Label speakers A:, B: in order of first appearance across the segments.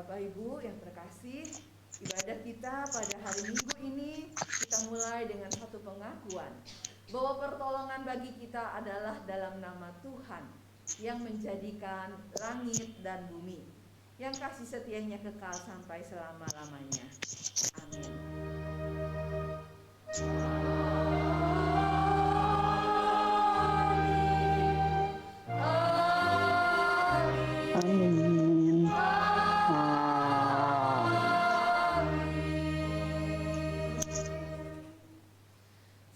A: Bapak Ibu yang terkasih, ibadah kita pada hari Minggu ini kita mulai dengan satu pengakuan bahwa pertolongan bagi kita adalah dalam nama Tuhan yang menjadikan langit dan bumi, yang kasih setianya kekal sampai selama-lamanya. Amin.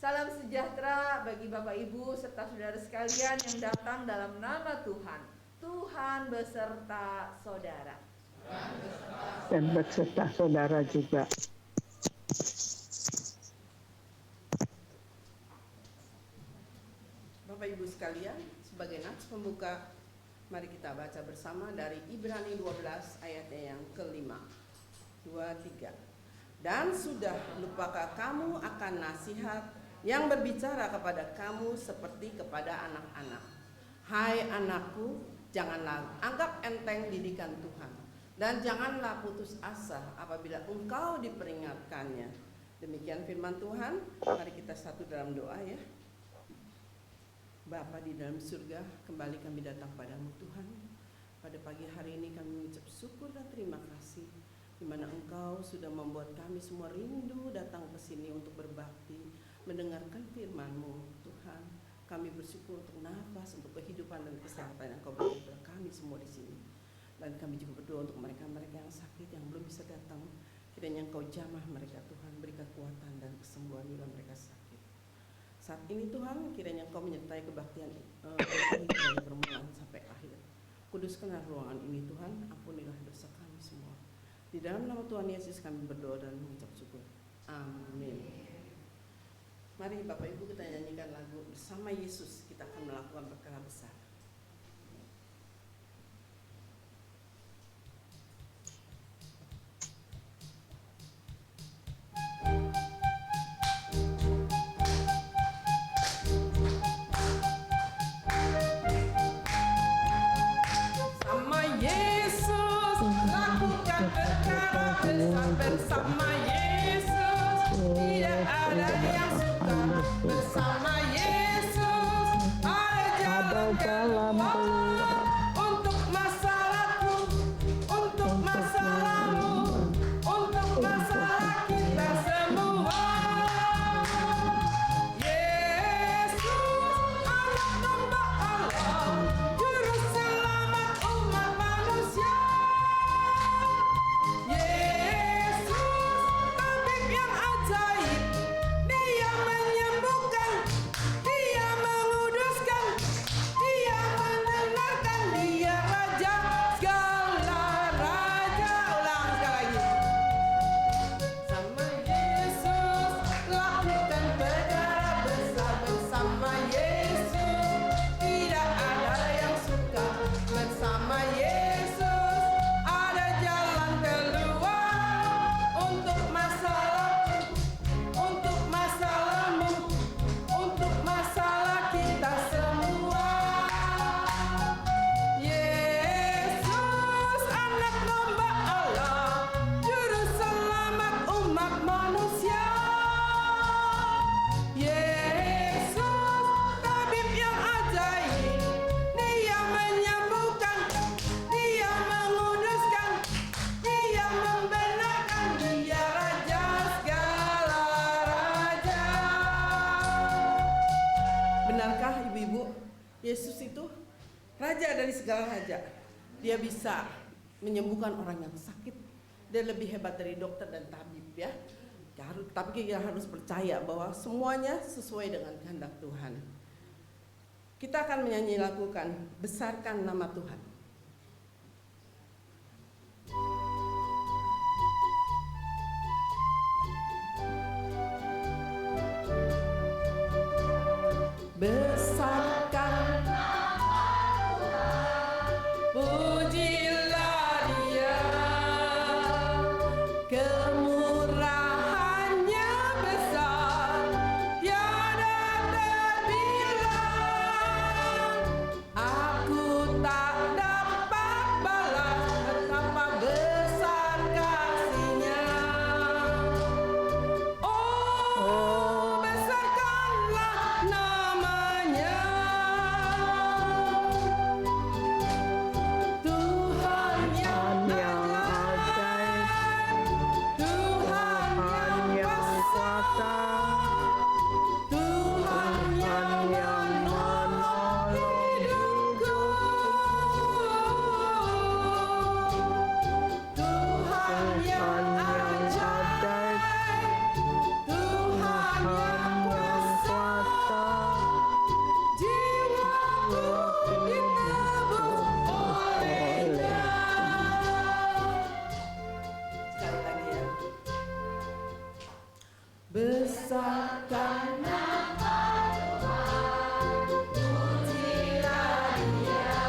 A: Salam sejahtera bagi Bapak Ibu serta saudara sekalian yang datang dalam nama Tuhan. Tuhan beserta saudara.
B: Dan beserta saudara juga.
C: Bapak Ibu sekalian, sebagai nats pembuka, mari kita baca bersama dari Ibrani 12 ayatnya yang kelima. 2-3. Dan sudah lupakah kamu akan nasihat yang berbicara kepada kamu seperti kepada anak-anak. Hai anakku, janganlah anggap enteng didikan Tuhan, dan janganlah putus asa apabila engkau diperingatkannya. Demikian firman Tuhan. Mari kita satu dalam doa ya. Bapa di dalam surga, kembali kami datang padamu Tuhan. Pada pagi hari ini kami mengucap syukur dan terima kasih, di mana Engkau sudah membuat kami semua rindu datang ke sini untuk berbakti, mendengarkan firman-Mu Tuhan. Kami bersyukur untuk nafas, untuk kehidupan dan kesehatan yang Kau beri kepada kami semua di sini. Dan kami juga berdoa untuk mereka-mereka yang sakit, yang belum bisa datang. Kiranya Engkau jamah mereka Tuhan, beri kekuatan dan kesembuhan bila mereka sakit. Saat ini Tuhan, kiranya Engkau menyertai kebaktian dari permulaan sampai akhir. Kuduskanlah ruangan ini Tuhan, ampunilah dosa kami semua. Di dalam nama Tuhan Yesus kami berdoa dan mengucap syukur. Amin. Mari Bapak Ibu kita nyanyikan lagu Bersama Yesus Kita Akan Melakukan Perkara Besar. Bersama Yesus tidak ada yang suka. Bersama Yesus ada jalan keluar untuk masalahku, untuk masalahmu, untuk masalah kita semua. Yesus anak domba Allah, juru selamat umat manusia. Yesus itu raja dari segala raja. Dia bisa menyembuhkan orang yang sakit. Dia lebih hebat dari dokter dan tabib ya. Tapi kita harus percaya bahwa semuanya sesuai dengan kehendak Tuhan. Kita akan menyanyi lakukan Besarkan Nama Tuhan. Besarkan pujilah Dia, kemurahannya besar, tiada terbilang. Aku tak dapat balas betapa besar Besarkan nama Tuhan, pujilah Dia.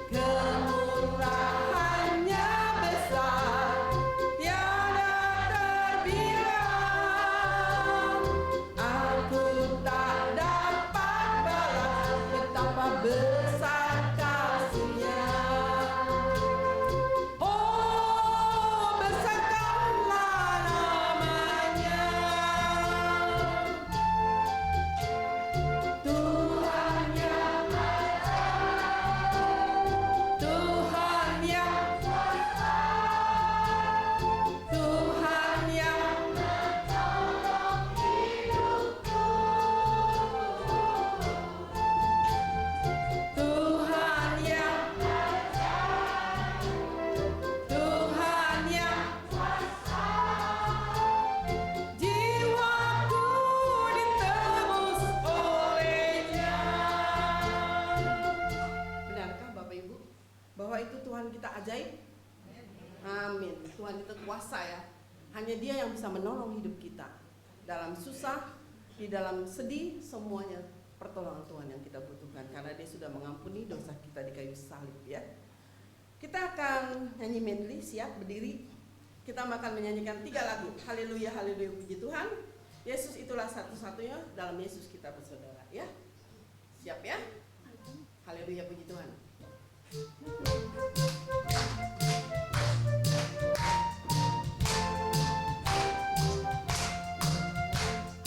C: Kemurahannya besar, tiada terbilang. Aku tak dapat balas betapa besar kasih-Nya. Oh, besarkanlah namanya. Tuhan yang Tuhan yang Tuhan yang menolong hidupku. Tuhan yang Tuhan yang jiwaku ditebus oleh-Nya. Benarkah Bapak Ibu bahwa itu Tuhan kita ajaib? Amin. Tuhan kita kuasa ya. Hanya Dia yang bisa menolong hidup kita. Dalam susah, di dalam sedih, semuanya pertolongan Tuhan yang kita butuhkan. Karena Dia sudah mengampuni dosa kita di kayu salib ya. Kita akan nyanyi medley, siap berdiri. Kita akan menyanyikan 3 lagu. Haleluya, haleluya, puji Tuhan. Yesus itulah satu-satunya, dalam Yesus kita bersaudara ya. Siap ya? Haleluya, puji Tuhan.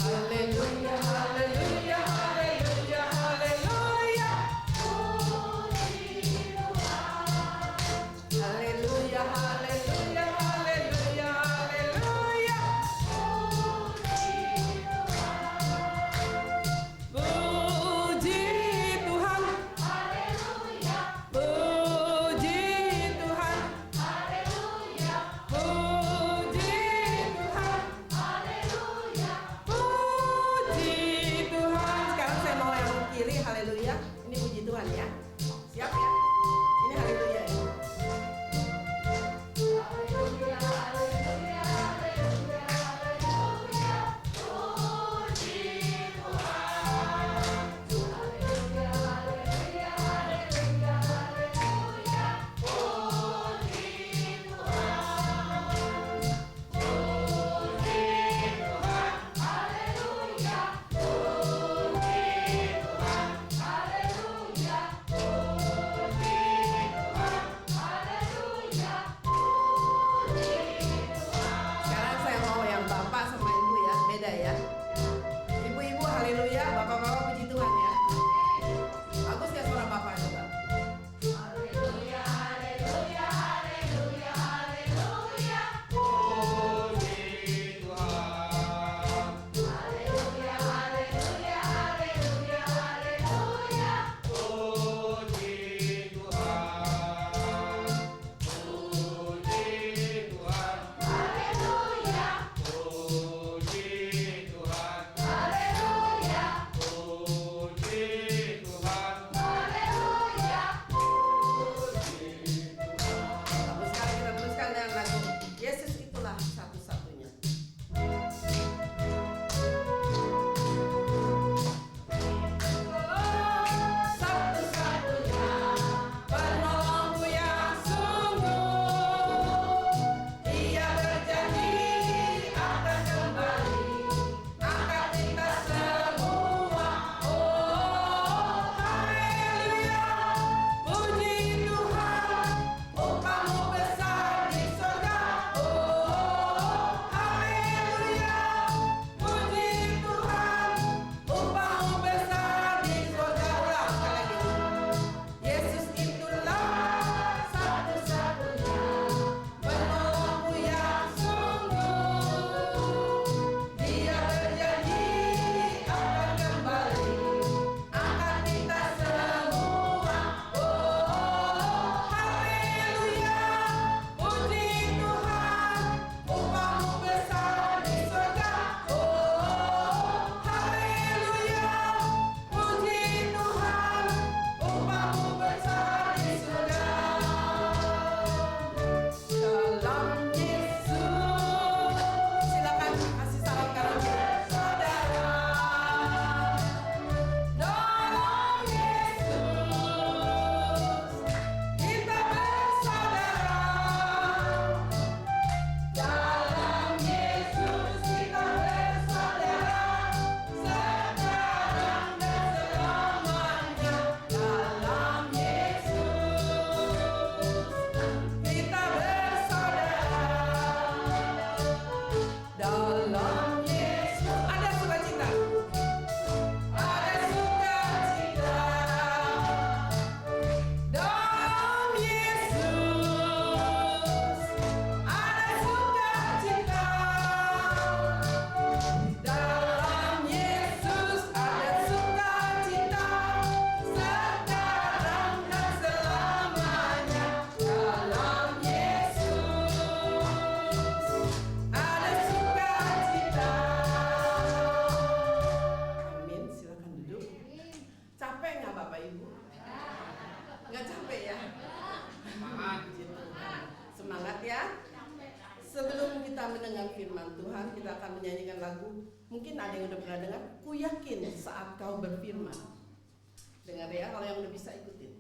C: Haleluya, haleluya, haleluya, haleluya. Haleluya, haleluya, haleluya, haleluya. Puji Tuhan. Puji mendengar firman Tuhan, kita akan menyanyikan lagu. Mungkin ada yang udah pernah dengar, ku yakin saat kau berfirman. Dengar ya, kalau yang udah bisa ikutin.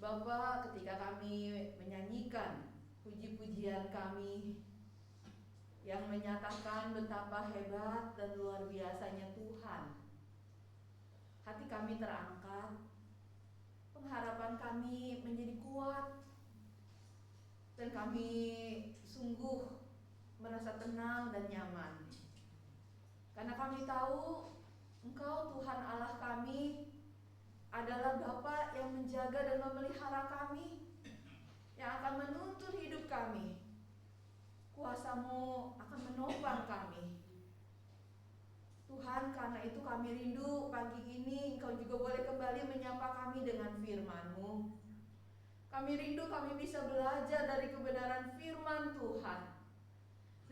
A: Bapa, ketika kami menyanyikan puji-pujian kami yang menyatakan betapa hebat dan luar biasanya Tuhan, hati kami terangkat, pengharapan kami menjadi kuat, dan kami sungguh merasa tenang dan nyaman. Karena kami tahu Engkau Tuhan Allah kami adalah Bapa yang menjaga dan memelihara kami, yang akan menuntun hidup kami. Kuasa-Mu akan menopang kami. Tuhan, karena itu kami rindu pagi ini Engkau juga boleh kembali menyapa kami dengan firman-Mu. Kami rindu kami bisa belajar dari kebenaran firman Tuhan.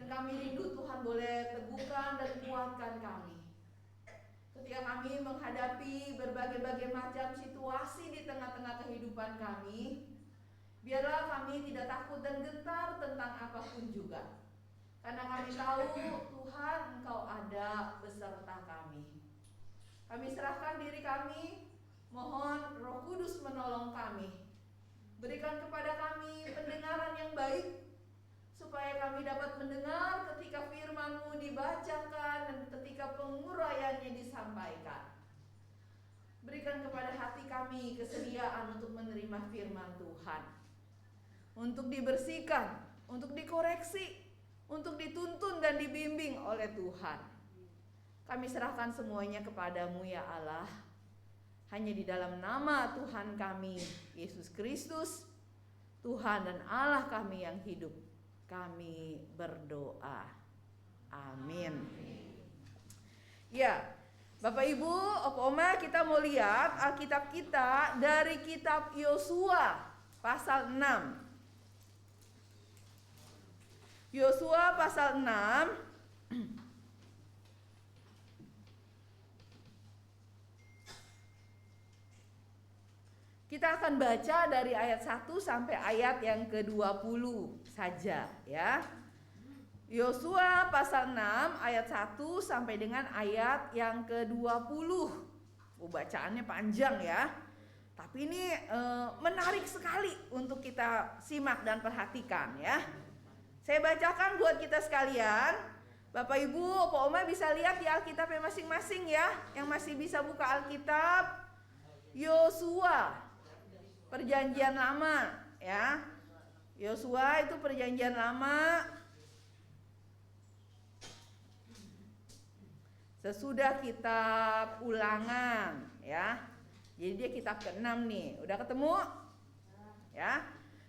A: Dan kami rindu Tuhan boleh teguhkan dan kuatkan kami. Ketika kami menghadapi berbagai-bagai macam situasi di tengah-tengah kehidupan kami, biarlah kami tidak takut dan gentar tentang apapun juga. Karena kami tahu Tuhan Engkau ada beserta kami. Kami serahkan diri kami, mohon Roh Kudus menolong kami. Berikan kepada kami pendengaran yang baik, supaya kami dapat mendengar ketika firman-Mu dibacakan dan ketika penguraiannya disampaikan. Berikan kepada hati kami kesediaan untuk menerima firman Tuhan, untuk dibersihkan, untuk dikoreksi, untuk dituntun dan dibimbing oleh Tuhan. Kami serahkan semuanya kepadamu ya Allah. Hanya di dalam nama Tuhan kami, Yesus Kristus, Tuhan dan Allah kami yang hidup, kami berdoa. Amin. Ya, Bapak Ibu, Oma, kita mau lihat Alkitab kita dari kitab Yosua pasal 6. Yosua pasal 6. Kita akan baca dari ayat 1 sampai ayat yang ke-20 saja ya. Yosua pasal 6 ayat 1 sampai dengan ayat yang ke-20. Bacaannya panjang ya. Tapi ini menarik sekali untuk kita simak dan perhatikan ya. Saya bacakan buat kita sekalian. Bapak Ibu, Pak Oma bisa lihat di Alkitabnya masing-masing ya. Yang masih bisa buka Alkitab. Yosua Perjanjian Lama ya. Yosua itu Perjanjian Lama. Sesudah kitab Ulangan ya. Jadi dia kitab ke-6 nih. Udah ketemu? Ya.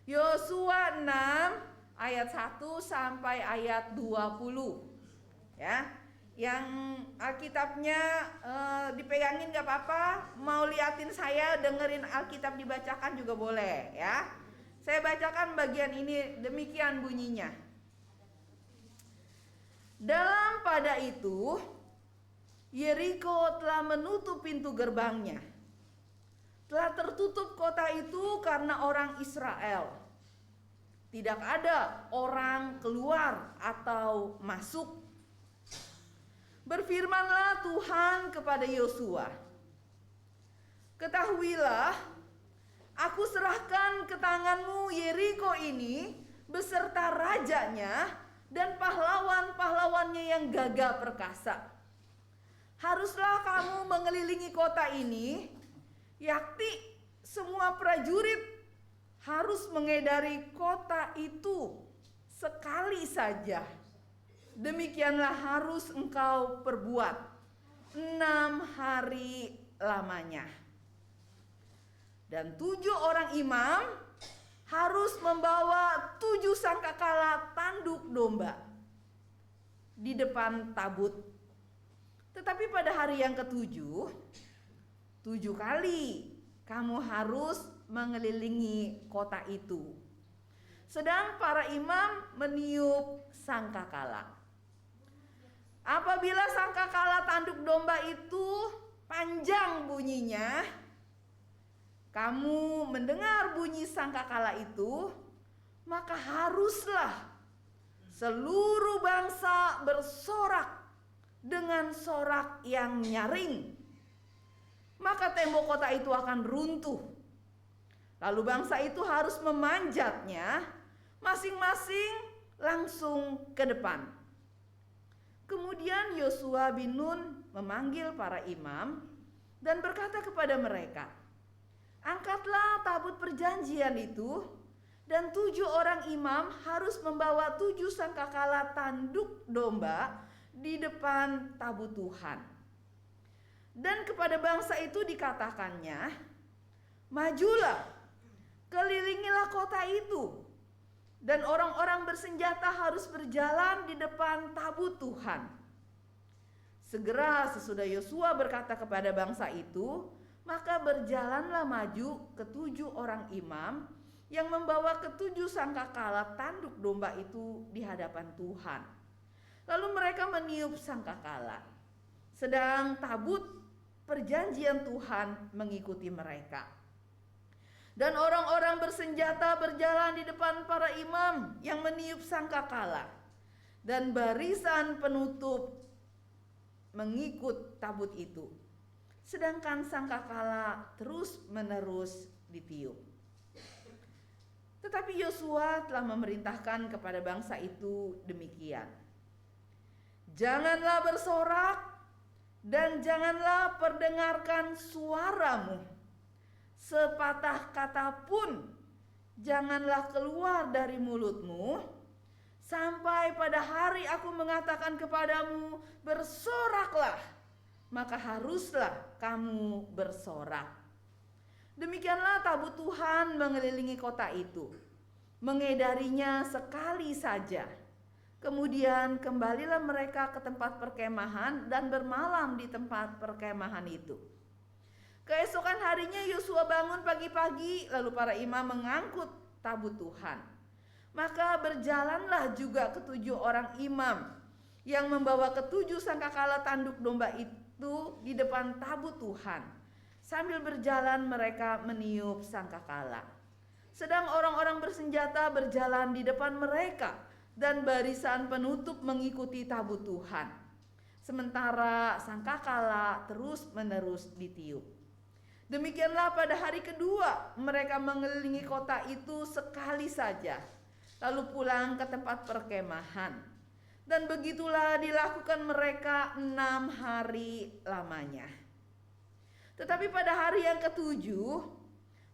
A: Yosua 6 ayat 1 sampai ayat 20. Ya. Yang Alkitabnya dipegangin gak apa-apa. Mau liatin saya, dengerin Alkitab dibacakan juga boleh ya. Saya bacakan bagian ini, demikian bunyinya. Dalam pada itu Yeriko telah menutup pintu gerbangnya. Telah tertutup kota itu karena orang Israel. Tidak ada orang keluar atau masuk. Berfirmanlah Tuhan kepada Yosua, ketahuilah, aku serahkan ke tanganmu Yeriko ini beserta rajanya dan pahlawan-pahlawannya yang gagah perkasa. Haruslah kamu mengelilingi kota ini, yakni semua prajurit harus mengedari kota itu sekali saja. Demikianlah harus engkau perbuat 6 hari lamanya. Dan 7 orang imam harus membawa 7 sangkakala tanduk domba di depan tabut. Tetapi pada hari yang ke-7, 7 kali kamu harus mengelilingi kota itu. Sedang para imam meniup sangkakala. Apabila sangkakala tanduk domba itu panjang bunyinya, kamu mendengar bunyi sangkakala itu, maka haruslah seluruh bangsa bersorak dengan sorak yang nyaring. Maka tembok kota itu akan runtuh. Lalu bangsa itu harus memanjatnya, masing-masing langsung ke depan. Kemudian Yosua bin Nun memanggil para imam dan berkata kepada mereka, angkatlah tabut perjanjian itu, dan 7 orang imam harus membawa 7 sangkakala tanduk domba di depan tabut Tuhan. Dan kepada bangsa itu dikatakannya, majulah, kelilingilah kota itu, dan orang-orang bersenjata harus berjalan di depan tabut Tuhan. Segera sesudah Yosua berkata kepada bangsa itu, maka berjalanlah maju ke-7 orang imam yang membawa ke-7 sangkakala tanduk domba itu di hadapan Tuhan. Lalu mereka meniup sangkakala, sedang tabut perjanjian Tuhan mengikuti mereka. Dan orang-orang bersenjata berjalan di depan para imam yang meniup sangkakala, dan barisan penutup mengikut tabut itu, sedangkan sangkakala terus-menerus ditiup. Tetapi Yosua telah memerintahkan kepada bangsa itu demikian, janganlah bersorak Dan janganlah perdengarkan suaramu, sepatah kata pun janganlah keluar dari mulutmu, sampai pada hari aku mengatakan kepadamu, bersoraklah, maka haruslah kamu bersorak. Demikianlah tabut Tuhan mengelilingi kota itu, mengedarinya sekali saja. Kemudian kembalilah mereka ke tempat perkemahan dan bermalam di tempat perkemahan itu. Keesokan harinya Yosua bangun pagi-pagi, lalu para imam mengangkut tabut Tuhan. Maka berjalanlah juga ketujuh orang imam yang membawa ketujuh sangkakala tanduk domba itu di depan tabut Tuhan. Sambil berjalan mereka meniup sangkakala. Sedang orang-orang bersenjata berjalan di depan mereka, dan barisan penutup mengikuti tabut Tuhan. Sementara sangkakala terus-menerus ditiup. Demikianlah pada hari kedua mereka mengelilingi kota itu sekali saja, lalu pulang ke tempat perkemahan. Dan begitulah dilakukan mereka 6 hari lamanya. Tetapi pada hari yang ketujuh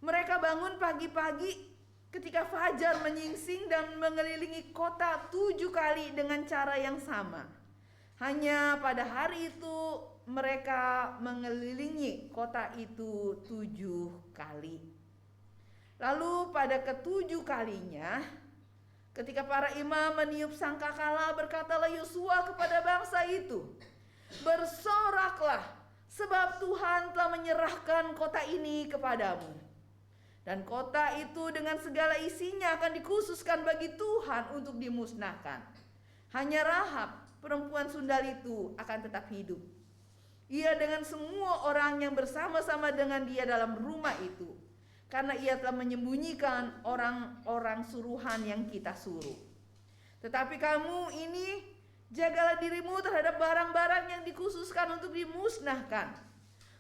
A: mereka bangun pagi-pagi ketika fajar menyingsing dan mengelilingi kota 7 kali dengan cara yang sama. Hanya pada hari itu mereka mengelilingi kota itu 7 kali. Lalu pada ke-7 kalinya, ketika para imam meniup sangkakala, berkatalah Yosua kepada bangsa itu, bersoraklah, sebab Tuhan telah menyerahkan kota ini kepadamu. Dan kota itu dengan segala isinya akan dikhususkan bagi Tuhan untuk dimusnahkan. Hanya Rahab, perempuan sundal itu, akan tetap hidup. Ia dengan semua orang yang bersama-sama dengan dia dalam rumah itu, karena ia telah menyembunyikan orang-orang suruhan yang kita suruh. Tetapi kamu ini, jagalah dirimu terhadap barang-barang yang dikhususkan untuk dimusnahkan,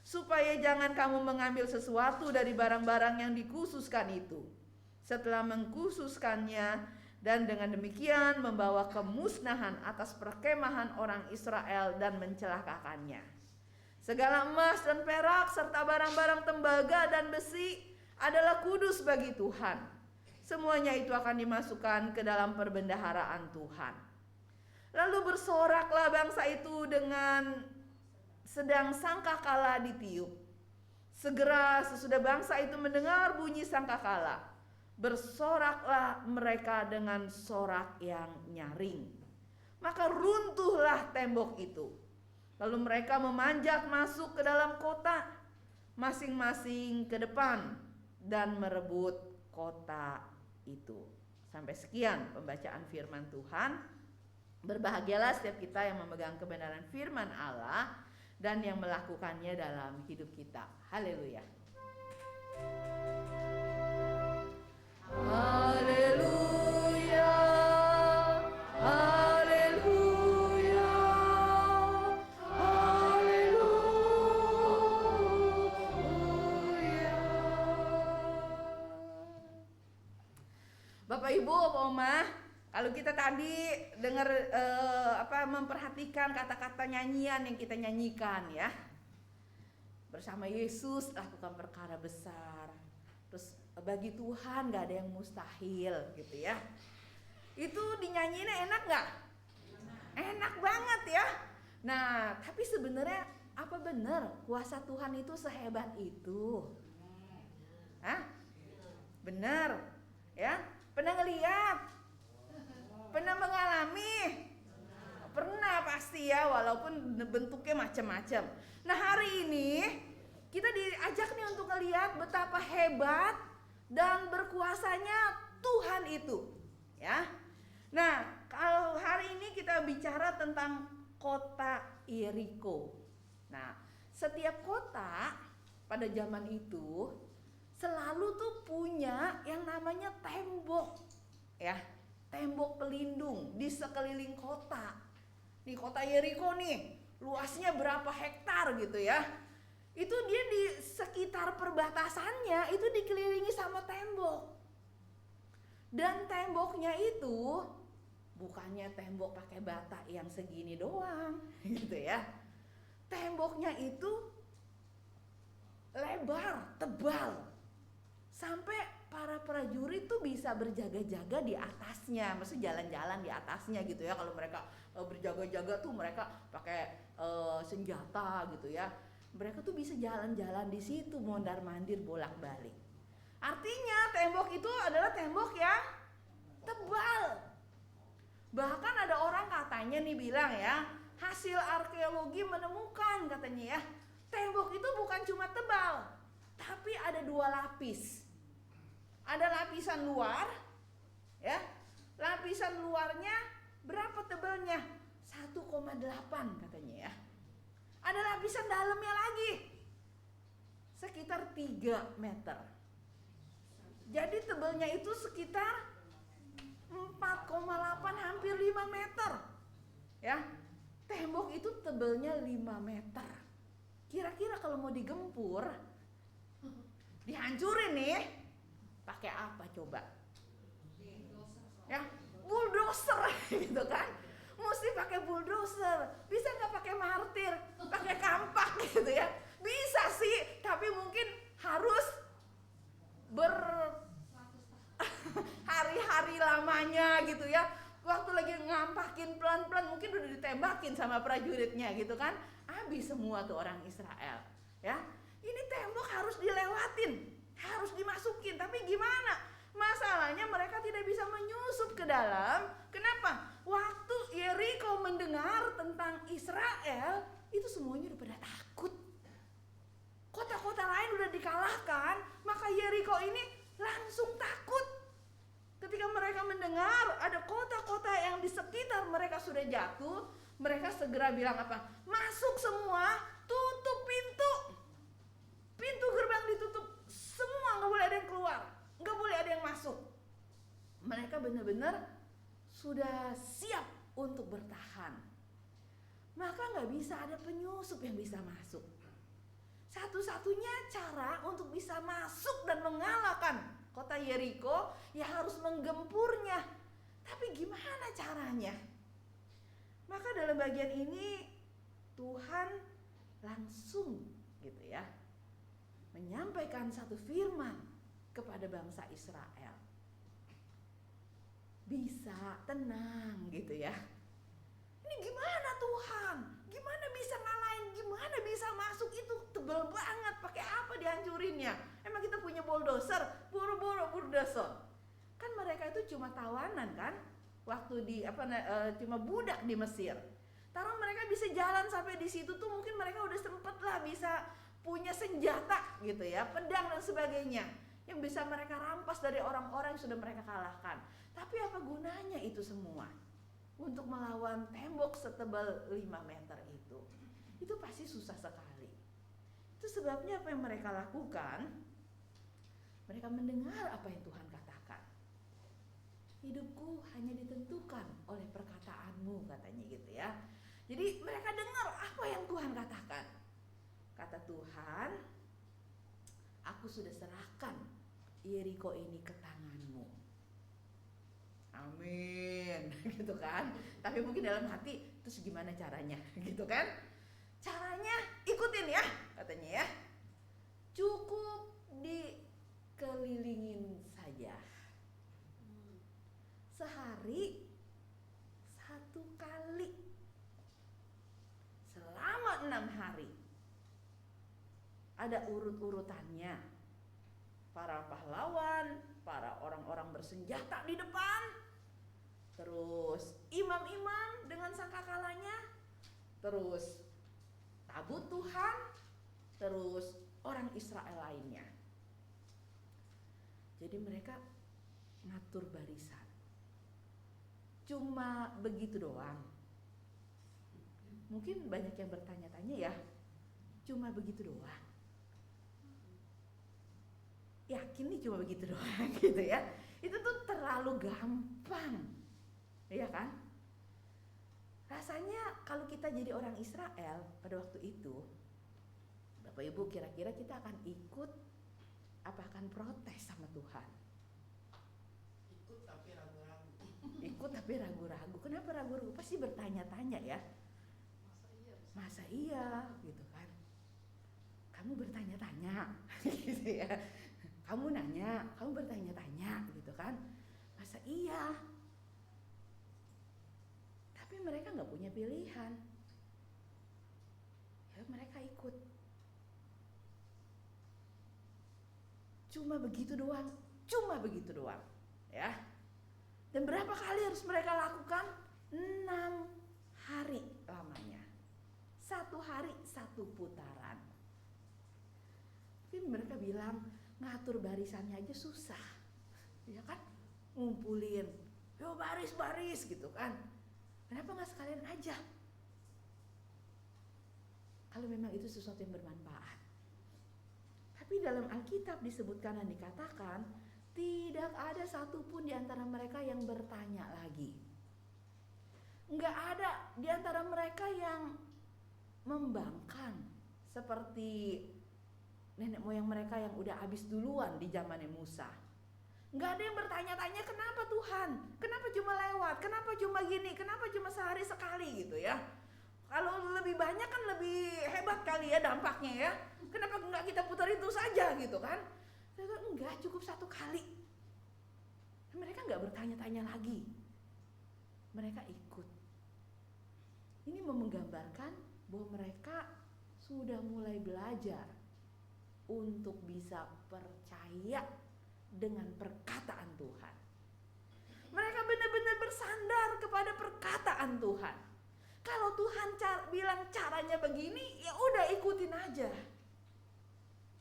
A: supaya jangan kamu mengambil sesuatu dari barang-barang yang dikhususkan itu, setelah mengkhususkannya, dan dengan demikian membawa kemusnahan atas perkemahan orang Israel dan mencelakakannya. Segala emas dan perak serta barang-barang tembaga dan besi adalah kudus bagi Tuhan. Semuanya itu akan dimasukkan ke dalam perbendaharaan Tuhan. Lalu bersoraklah bangsa itu dengan sedang sangkakala ditiup. Segera sesudah bangsa itu mendengar bunyi sangkakala, bersoraklah mereka dengan sorak yang nyaring. Maka runtuhlah tembok itu. Lalu mereka memanjat masuk ke dalam kota, masing-masing ke depan, dan merebut kota itu. Sampai sekian pembacaan firman Tuhan. Berbahagialah setiap kita yang memegang kebenaran firman Allah dan yang melakukannya dalam hidup kita. Haleluya. Haleluya. Haleluya. Haleluya. Bapak Ibu, Bapak Oma, kalau kita tadi dengar memperhatikan kata-kata nyanyian yang kita nyanyikan ya, bersama Yesus lakukan perkara besar, terus bagi Tuhan gak ada yang mustahil gitu ya. Itu dinyanyiinnya enak gak? Enak banget ya. Nah tapi sebenarnya apa benar kuasa Tuhan itu sehebat itu? Hah? Benar ya? Pernah ngeliat? Pernah mengalami? Pernah pasti ya, walaupun bentuknya macam-macam. Nah hari ini kita diajak nih untuk melihat betapa hebat dan berkuasanya Tuhan itu ya. Nah kalau hari ini kita bicara tentang kota Yeriko. Nah setiap kota pada zaman itu selalu tuh punya yang namanya tembok ya, tembok pelindung di sekeliling kota. Di kota Yeriko nih, luasnya berapa hektar gitu ya. Itu dia di sekitar perbatasannya itu dikelilingi sama tembok. Dan temboknya itu bukannya tembok pakai bata yang segini doang gitu ya. temboknya itu lebar, tebal, sampai para prajurit tuh bisa berjaga-jaga di atasnya, maksudnya jalan-jalan di atasnya gitu ya. Kalau mereka berjaga-jaga tuh mereka pakai senjata gitu ya. Mereka tuh bisa jalan-jalan di situ, mondar-mandir, bolak-balik. Artinya tembok itu adalah tembok yang tebal. Bahkan ada orang katanya nih bilang ya, hasil arkeologi menemukan katanya ya, tembok itu bukan cuma tebal, tapi ada 2 lapis. Ada lapisan luar, ya, lapisan luarnya berapa tebalnya? 1,8 katanya ya. Ada lapisan dalamnya lagi, sekitar 3 meter. Jadi tebalnya itu sekitar 4,8 hampir 5 meter. Ya, tembok itu tebalnya 5 meter. Kira-kira kalau mau digempur, dihancurin nih, pakai apa coba? Ya, bulldozer gitu kan? Mesti pakai bulldozer. Bisa nggak pakai martir, pakai kampak gitu ya? Bisa sih, tapi mungkin harus hari-hari lamanya gitu ya. Waktu lagi ngampakin pelan-pelan mungkin udah ditembakin sama prajuritnya gitu kan. Habis semua tuh orang Israel. Ya, ini tembok harus dilewatin, harus dimasukin. Tapi gimana? Masalahnya mereka tidak bisa menyusup ke dalam. Kenapa? Waktu Yeriko mendengar tentang Israel, itu semuanya udah pada takut. Kota-kota lain udah dikalahkan, maka Yeriko ini langsung takut. Ketika mereka mendengar ada kota-kota yang di sekitar mereka sudah jatuh, mereka segera bilang apa? Masuk semua, tutup pintu. Pintu gerbang ditutup, semua nggak boleh ada yang keluar, nggak boleh ada yang masuk. Mereka benar-benar sudah siap untuk bertahan. Maka nggak bisa ada penyusup yang bisa masuk. Satu-satunya cara untuk bisa masuk dan mengalahkan kota Yeriko ya harus menggempurnya. Tapi gimana caranya? Maka dalam bagian ini Tuhan langsung gitu ya menyampaikan satu firman kepada bangsa Israel. Bisa tenang gitu ya. Ini gimana Tuhan? Gimana bisa ngalahin? Gimana bisa masuk? Itu tebal banget. Pakai apa dihancurinnya? Emang kita punya bulldozer? Buru-buru bulldozer. Kan mereka itu cuma tawanan kan? Waktu cuma budak di Mesir. Taruh mereka bisa jalan sampai di situ tuh mungkin mereka udah sempet lah bisa punya senjata gitu ya, pedang dan sebagainya yang bisa mereka rampas dari orang-orang yang sudah mereka kalahkan. Tapi apa gunanya itu semua? Untuk melawan tembok setebal 5 meter itu pasti susah sekali. Itu sebabnya apa yang mereka lakukan? Mereka mendengar apa yang Tuhan katakan. Hidupku hanya ditentukan oleh perkataanmu, katanya gitu ya. Jadi mereka dengar apa yang Tuhan katakan. Kata Tuhan, aku sudah serahkan Yeriko ini ke tanganmu. Amin, gitu kan. Tapi mungkin dalam hati, terus gimana caranya, gitu kan. Caranya ikutin ya, katanya ya. Cukup dikelilingin saja. Sehari 1 kali. Selama 6 hari. Ada urut-urutannya. Para pahlawan, para orang-orang bersenjata di depan. Terus imam-imam dengan sangkakalanya, terus tabut Tuhan, terus orang Israel lainnya. Jadi mereka ngatur barisan. Cuma begitu doang. Mungkin banyak yang bertanya-tanya ya, cuma begitu doang. Yakin nih cuma begitu doang gitu ya. Itu tuh terlalu gampang. Iya kan? Rasanya kalau kita jadi orang Israel pada waktu itu, Bapak Ibu kira-kira kita akan ikut apa akan protes sama Tuhan?
C: Ikut tapi ragu-ragu.
A: Ikut tapi ragu-ragu. Kenapa ragu-ragu? Pasti bertanya-tanya ya. Masa iya gitu kan? Kamu bertanya-tanya gitu ya. Kamu nanya, kamu bertanya-tanya gitu kan? Masa iya? Tapi mereka nggak punya pilihan. Ya mereka ikut. Cuma begitu doang, ya. Dan berapa kali harus mereka lakukan? 6 hari lamanya. 1 hari 1 putaran. Tapi mereka bilang ngatur barisannya aja susah, ya kan? Ngumpulin, yo baris gitu kan? Kenapa nggak sekalian aja? Kalau memang itu sesuatu yang bermanfaat. Tapi dalam Alkitab disebutkan dan dikatakan tidak ada satupun di antara mereka yang bertanya lagi. Nggak ada di antara mereka yang membangkang seperti nenek moyang mereka yang udah habis duluan di zamannya Musa. Nggak ada yang bertanya-tanya kenapa Tuhan, kenapa cuma lewat, kenapa cuma gini, kenapa cuma sehari sekali gitu ya. Kalau lebih banyak kan lebih hebat kali ya dampaknya ya. Kenapa nggak kita putar itu saja gitu kan? Enggak, cukup 1 kali. Mereka nggak bertanya-tanya lagi. Mereka ikut. Ini menggambarkan bahwa mereka sudah mulai belajar untuk bisa percaya dengan perkataan Tuhan. Mereka benar-benar bersandar kepada perkataan Tuhan. Kalau Tuhan bilang caranya begini, ya udah ikutin aja.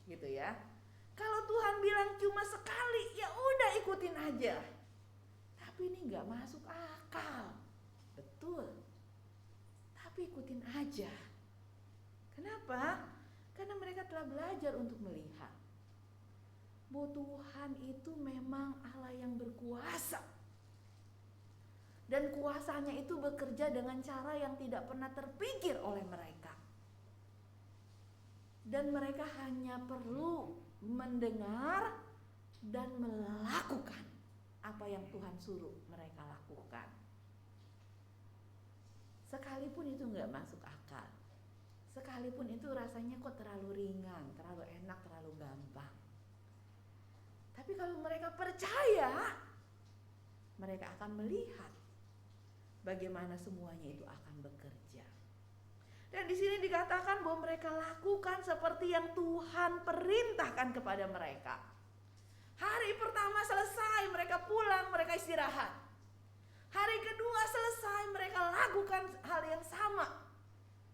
A: Gitu ya. Kalau Tuhan bilang cuma sekali, ya udah ikutin aja. Tapi ini nggak masuk akal. Betul. Tapi ikutin aja. Kenapa? Karena mereka telah belajar untuk melihat bahwa Tuhan itu memang Allah yang berkuasa. Dan kuasanya itu bekerja dengan cara yang tidak pernah terpikir oleh mereka. Dan mereka hanya perlu mendengar dan melakukan apa yang Tuhan suruh mereka lakukan. Sekalipun itu nggak masuk akal, sekalipun itu rasanya kok terlalu ringan, terlalu enak, terlalu gampang. Tapi kalau mereka percaya, mereka akan melihat bagaimana semuanya itu akan bekerja. Dan di sini dikatakan bahwa mereka lakukan seperti yang Tuhan perintahkan kepada mereka. Hari pertama selesai, mereka pulang, mereka istirahat. Hari kedua selesai, mereka lakukan hal yang sama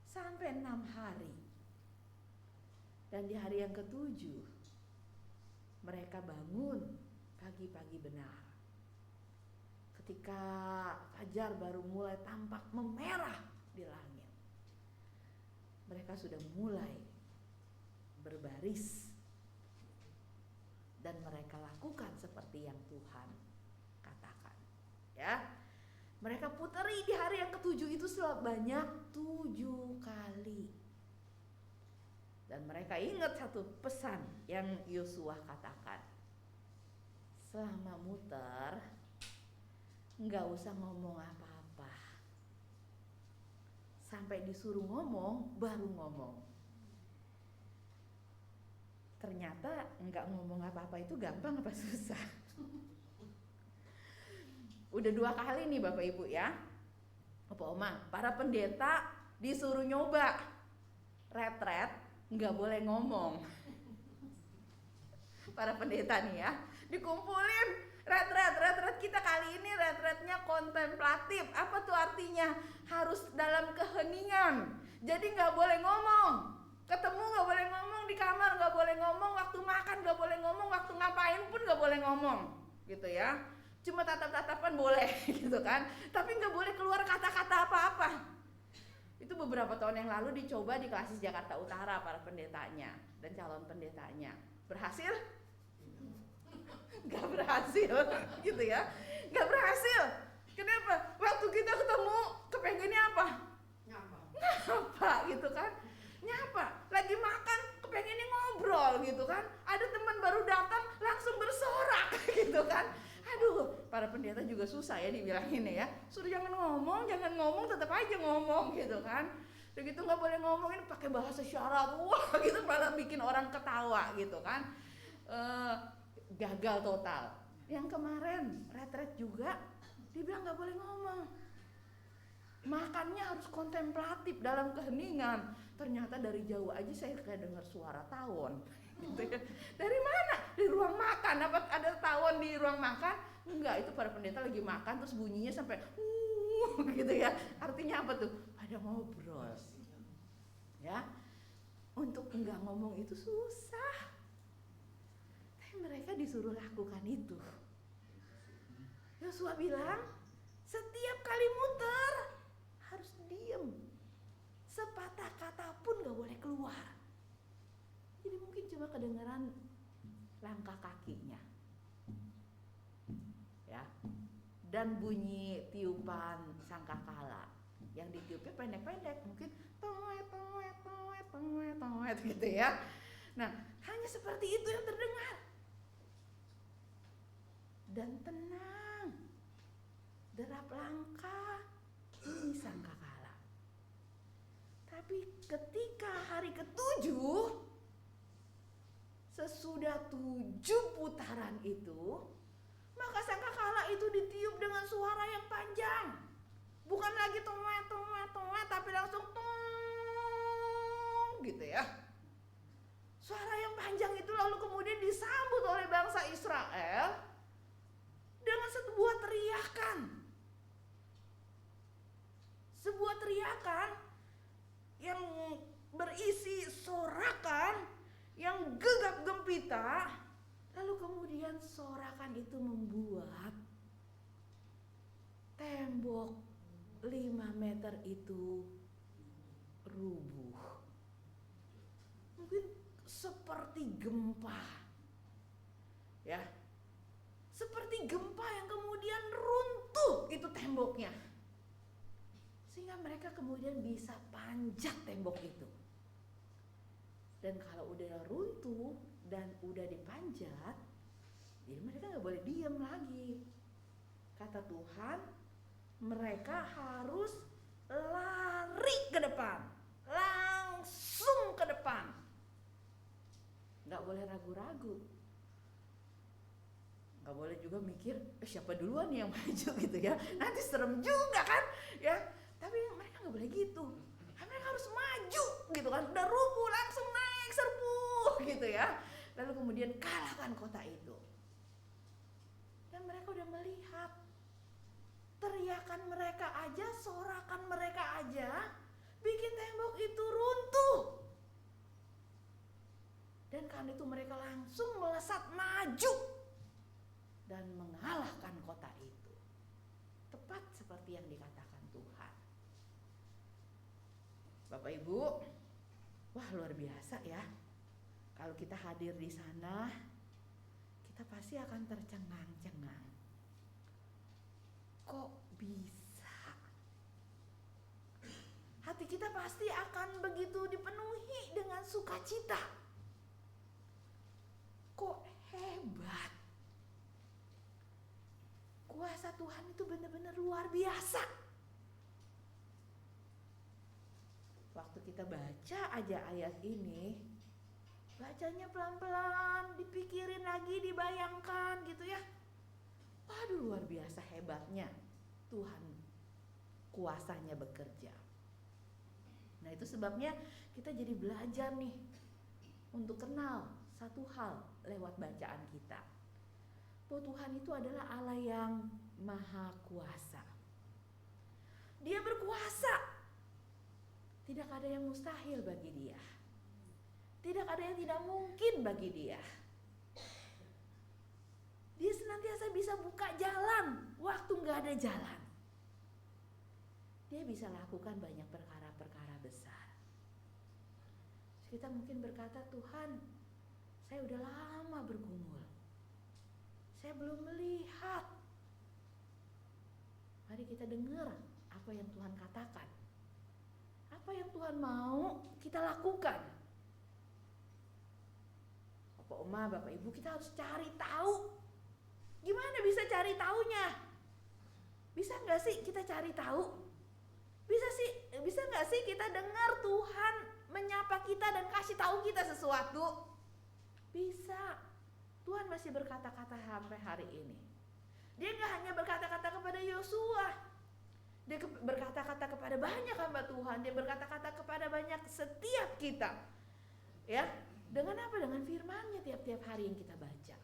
A: sampai 6 hari. Dan di hari yang ke-7 mereka bangun pagi-pagi benar. Ketika fajar baru mulai tampak memerah di langit, mereka sudah mulai berbaris dan mereka lakukan seperti yang Tuhan katakan. Ya, mereka puteri di hari yang ke-7 itu sebanyak 7 kali. Dan mereka ingat satu pesan yang Yosua katakan. Selama muter, nggak usah ngomong apa-apa. Sampai disuruh ngomong, baru ngomong. Ternyata nggak ngomong apa-apa itu gampang apa susah? Udah 2 kali nih Bapak Ibu ya, Bapak Oma, para pendeta disuruh nyoba retret, nggak boleh ngomong. Para pendeta nih ya, dikumpulin retret kita kali ini retretnya kontemplatif. Apa tuh artinya? Harus dalam keheningan. Jadi nggak boleh ngomong. Ketemu nggak boleh ngomong, di kamar nggak boleh ngomong, waktu makan nggak boleh ngomong, waktu ngapain pun nggak boleh ngomong, gitu ya. Cuma tatap-tatapan boleh, gitu kan. Tapi nggak boleh keluar kata-kata apa-apa. Itu beberapa tahun yang lalu dicoba di Klasis Jakarta Utara para pendetanya dan calon pendetanya. Berhasil? Gak berhasil, gitu ya. Gak berhasil. Kenapa? Waktu kita ketemu, kepengennya apa? Nyapa, gitu kan. Nyapa, lagi makan, kepengennya ngobrol, gitu kan. Ada teman baru datang, langsung bersorak, gitu kan. Aduh, para pendeta juga susah ya dibilanginnya ya. Suruh jangan ngomong, tetap aja ngomong, gitu kan. Udah gitu nggak boleh ngomongin pakai bahasa syarat, wah gitu malah bikin orang ketawa gitu kan. Gagal total. Yang kemarin retret juga dibilang nggak boleh ngomong, makannya harus kontemplatif dalam keheningan. Ternyata dari jauh aja saya kayak dengar suara tawon gitu ya. Dari mana? Di ruang makan. Apa ada tawon di ruang makan? Enggak, itu para pendeta lagi makan terus bunyinya sampai gitu ya. Artinya apa tuh? Pada ngobrol. Ya. Untuk enggak ngomong itu susah. Tapi mereka disuruh lakukan itu. Yosua bilang, setiap kali muter harus diem, sepatah kata pun gak boleh keluar. Jadi mungkin cuma kedengaran langkah kakinya, ya, dan bunyi tiupan sangkakala. Yang ditiupnya pendek-pendek, mungkin toet toet toet toet toet gitu ya. Nah, hanya seperti itu yang terdengar. Dan tenang, derap langkah, ini sangkakala. Tapi ketika hari ke-7, sesudah 7 putaran itu, maka sangkakala itu ditiup dengan suara yang panjang. Bukan lagi toet toet toet, tapi langsung tong gitu ya. Suara yang panjang itu lalu kemudian disambut oleh bangsa Israel dengan sebuah teriakan. Sebuah teriakan yang berisi sorakan yang gegap gempita. Lalu kemudian sorakan itu membuat tembok 5 meter itu rubuh. Mungkin seperti gempa. Ya. Seperti gempa yang kemudian runtuh itu temboknya. Sehingga mereka kemudian bisa panjat tembok itu. Dan kalau udah runtuh dan udah dipanjat, jadi mereka gak boleh diem lagi. Kata Tuhan, mereka harus lari ke depan, langsung ke depan. Gak boleh ragu-ragu. Gak boleh juga mikir siapa duluan yang maju gitu ya, nanti serem juga kan ya. Tapi mereka gak boleh gitu. Mereka harus maju gitu kan, udah rubuh langsung naik serbu gitu ya. Lalu kemudian kalahkan kota itu. Dan mereka udah melihat teriakan mereka aja, sorakan mereka aja bikin tembok itu runtuh. Dan karena itu mereka langsung melesat maju dan mengalahkan kota itu. Tepat seperti yang dikatakan Tuhan. Bapak Ibu, wah luar biasa ya. Kalau kita hadir di sana, kita pasti akan tercengang-cengang. Kok bisa? Hati kita pasti akan begitu dipenuhi dengan sukacita. Kok hebat? Kuasa Tuhan itu benar-benar luar biasa. Waktu kita baca aja ayat ini, bacanya pelan-pelan, dipikirin lagi, dibayangkan gitu ya. Waduh, luar biasa hebatnya Tuhan, kuasanya bekerja. Nah itu sebabnya kita jadi belajar nih untuk kenal satu hal lewat bacaan kita, bahwa Tuhan itu adalah Allah yang maha kuasa. Dia berkuasa. Tidak ada yang mustahil bagi Dia. Tidak ada yang tidak mungkin bagi Dia. Dia senantiasa bisa buka jalan waktu gak ada jalan. Dia bisa lakukan banyak perkara-perkara besar. Kita mungkin berkata, Tuhan, saya udah lama bergumul, saya belum melihat. Mari kita dengar apa yang Tuhan katakan. Apa yang Tuhan mau kita lakukan. Bapak Oma, Bapak Ibu, kita harus cari tahu. Gimana bisa cari taunya? Bisa gak sih kita cari tahu? Bisa nggak sih kita dengar Tuhan menyapa kita dan kasih tahu kita sesuatu? Bisa. Tuhan masih berkata-kata sampai hari ini. Dia nggak hanya berkata-kata kepada Yosua, dia berkata-kata kepada banyak hamba Tuhan, dia berkata-kata kepada banyak setiap kita. Ya, dengan apa? Dengan firman-Nya tiap-tiap hari yang kita baca.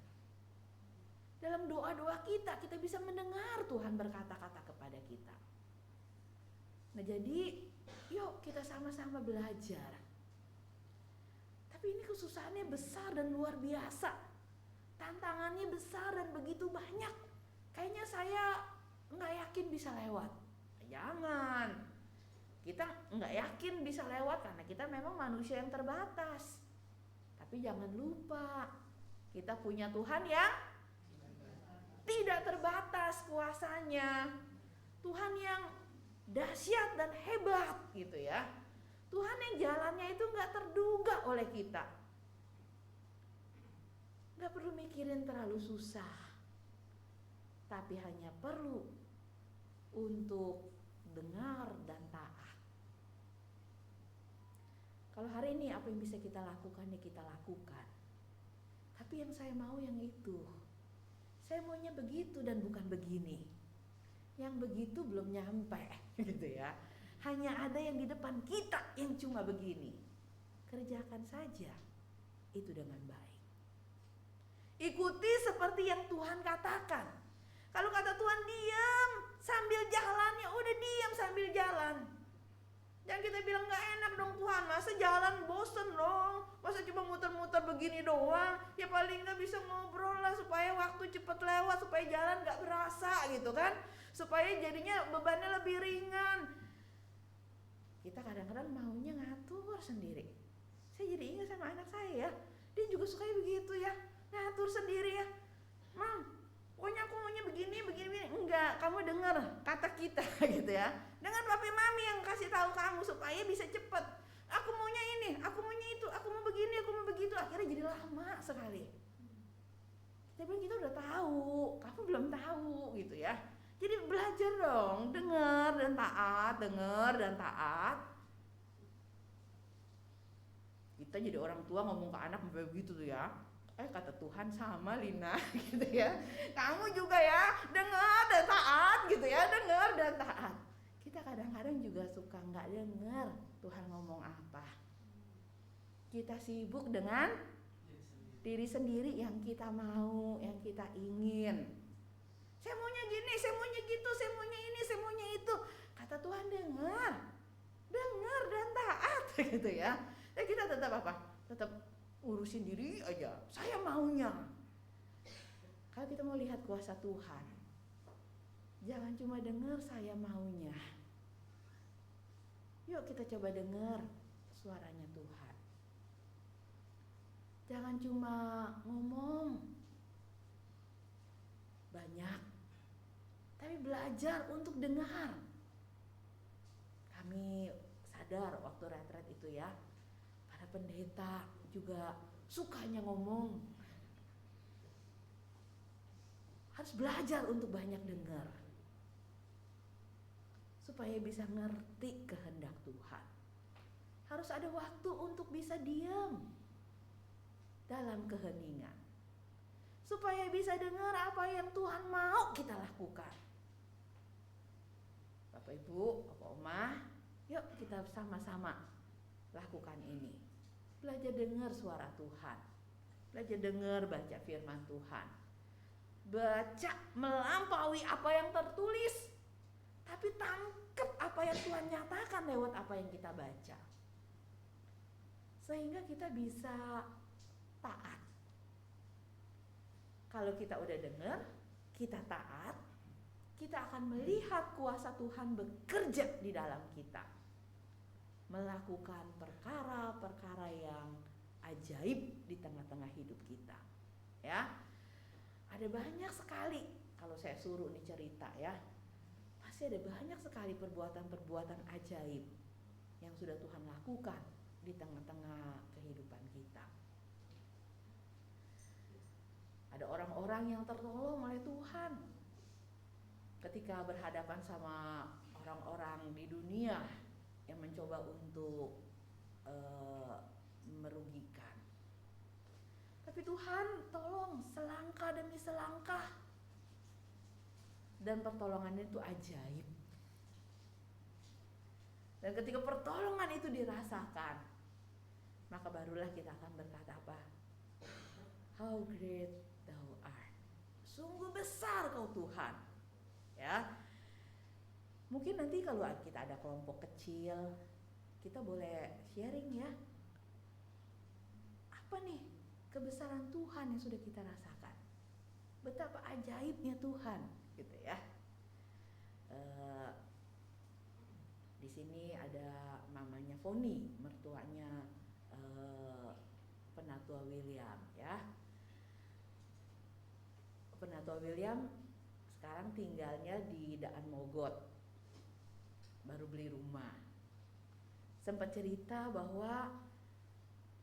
A: Dalam doa-doa kita bisa mendengar Tuhan berkata-kata kepada kita. Nah, jadi yuk kita sama-sama belajar. Tapi ini kesusahannya besar dan luar biasa. Tantangannya besar dan begitu banyak. Kayaknya saya nggak yakin bisa lewat. Jangan. Kita nggak yakin bisa lewat karena kita memang manusia yang terbatas. Tapi jangan lupa, kita punya Tuhan yang tidak terbatas kuasanya. Tuhan yang dahsyat dan hebat gitu ya. Tuhan yang jalannya itu nggak terduga oleh kita. Nggak perlu mikirin terlalu susah, tapi hanya perlu untuk dengar dan taat. Kalau hari ini apa yang bisa kita lakukan ya kita lakukan. Tapi yang saya mau yang itu. Saya maunya begitu dan bukan begini. Yang begitu belum nyampe gitu ya. Hanya ada yang di depan kita yang cuma begini. Kerjakan saja itu dengan baik. Ikuti seperti yang Tuhan katakan. Kalau kata Tuhan diam sambil jalan, ya udah diam sambil jalan. Jangan kita bilang gak enak dong Tuhan, masa jalan bosen dong, masa cuma muter-muter begini doang. Ya paling gak bisa ngobrol lah supaya waktu cepet lewat, supaya jalan gak berasa gitu kan, supaya jadinya bebannya lebih ringan. Kita kadang-kadang maunya ngatur sendiri. Saya jadi ingat sama anak saya ya, dia juga suka begitu ya, ngatur sendiri ya. Mam, pokoknya aku maunya begini. Enggak, kamu dengar kata kita gitu ya. Dengan papi mami yang kasih tahu kamu supaya bisa cepet. Aku maunya ini, aku maunya itu, aku mau begini, aku mau begitu. Akhirnya jadi lama sekali. Kita bilang kita udah tahu, kamu belum tahu gitu ya. Jadi belajar dong, dengar dan taat. Kita jadi orang tua ngomong ke anak begitu tuh ya. Kata Tuhan sama Lina gitu ya. Kamu juga ya, dengar dan taat gitu ya, dengar dan taat. Kita kadang-kadang juga suka nggak dengar Tuhan ngomong apa. Kita sibuk dengan diri sendiri yang kita mau, yang kita ingin. Saya maunya gini, saya maunya gitu, saya maunya ini, saya maunya itu. Kata Tuhan dengar dan taat gitu ya. Dan kita tetap apa? Tetap urusin diri aja, saya maunya. Kalau kita mau lihat kuasa Tuhan, jangan cuma dengar saya maunya. Yuk kita coba dengar suaranya Tuhan. Jangan cuma ngomong banyak, tapi belajar untuk dengar. Kami sadar waktu retret itu ya, para pendeta juga sukanya ngomong. Harus belajar untuk banyak dengar supaya bisa ngerti kehendak Tuhan. Harus ada waktu untuk bisa diam dalam keheningan supaya bisa dengar apa yang Tuhan mau kita lakukan. Bapak Ibu, Bapak Oma, yuk kita sama-sama lakukan ini. Belajar dengar suara Tuhan, belajar dengar baca firman Tuhan, baca melampaui apa yang tertulis, tapi tangkap apa yang Tuhan nyatakan lewat apa yang kita baca, sehingga kita bisa taat. Kalau kita udah dengar, kita taat, kita akan melihat kuasa Tuhan bekerja di dalam kita, melakukan perkara-perkara yang ajaib di tengah-tengah hidup kita. Ya, ada banyak sekali kalau saya suruh nih cerita ya, pasti ada banyak sekali perbuatan-perbuatan ajaib yang sudah Tuhan lakukan di tengah-tengah kehidupan kita. Ada orang-orang yang tertolong oleh Tuhan ketika berhadapan sama orang-orang di dunia yang mencoba untuk merugikan. Tapi Tuhan tolong selangkah demi selangkah, dan pertolongannya itu ajaib. Dan ketika pertolongan itu dirasakan, maka barulah kita akan berkata apa? How great thou art. Sungguh besar kau Tuhan. Ya. Mungkin nanti kalau kita ada kelompok kecil, kita boleh sharing ya. Apa nih kebesaran Tuhan yang sudah kita rasakan? Betapa ajaibnya Tuhan, gitu ya. Di sini ada mamanya Foni, mertuanya Penatua William, ya. Penatua William sekarang tinggalnya di Daan Mogot, baru beli rumah. Sempat cerita bahwa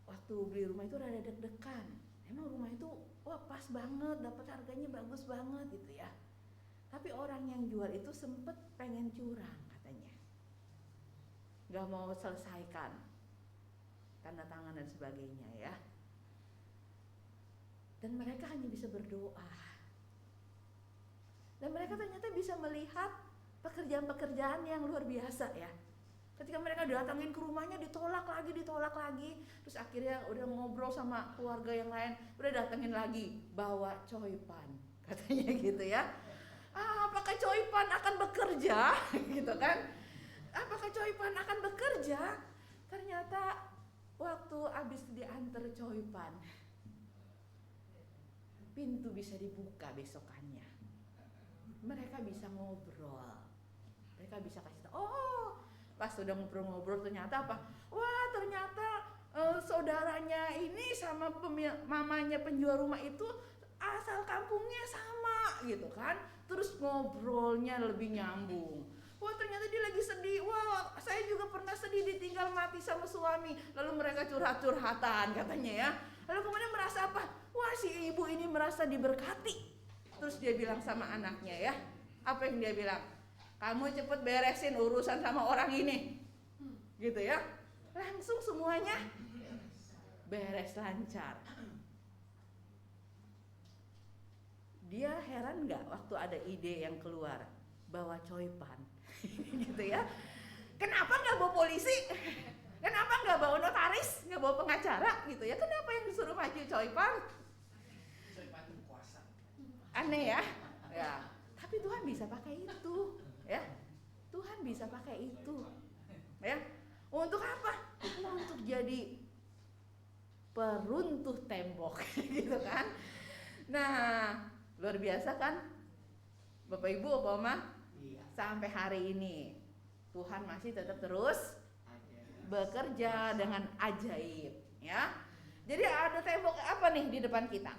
A: waktu beli rumah itu rada deg-degan. Emang rumah itu wah pas banget, dapat harganya bagus banget gitu ya. Tapi orang yang jual itu sempat pengen curang katanya, gak mau selesaikan tanda tangan dan sebagainya ya. Dan mereka hanya bisa berdoa. Dan mereka ternyata bisa melihat pekerjaan-pekerjaan yang luar biasa ya. Ketika mereka datangin ke rumahnya ditolak lagi, terus akhirnya udah ngobrol sama keluarga yang lain, udah datengin lagi, bawa coipan, katanya gitu ya. Apakah coipan akan bekerja? Gitu kan? Apakah coipan akan bekerja? Ternyata waktu habis diantar coipan, pintu bisa dibuka besokannya. Mereka bisa ngobrol, mereka bisa kasih tahu. Oh, pas sudah ngobrol-ngobrol ternyata apa? Wah, ternyata saudaranya ini sama mamanya penjual rumah itu asal kampungnya sama gitu kan. Terus ngobrolnya lebih nyambung. Wah, ternyata dia lagi sedih. Wah, saya juga pernah sedih ditinggal mati sama suami. Lalu mereka curhat-curhatan katanya ya. Lalu kemudian merasa apa? Wah, si ibu ini merasa diberkati. Terus dia bilang sama anaknya ya. Apa yang dia bilang? Kamu cepet beresin urusan sama orang ini. Gitu ya. Langsung semuanya beres lancar. Dia heran gak waktu ada ide yang keluar bawa coipan gitu ya. Kenapa gak bawa polisi? Kenapa gak bawa notaris? Gak bawa pengacara gitu ya. Kenapa yang disuruh maju coipan? Coipan itu kuasa. Aneh ya. Ya. Tapi Tuhan bisa pakai itu ya. Tuhan bisa pakai itu ya. Untuk apa? Untuk jadi peruntuh tembok gitu kan. Nah, luar biasa kan Bapak Ibu, Bapak Mama? Iya. Sampai hari ini Tuhan masih tetap terus bekerja dengan ajaib ya. Jadi ada tembok apa nih di depan kita?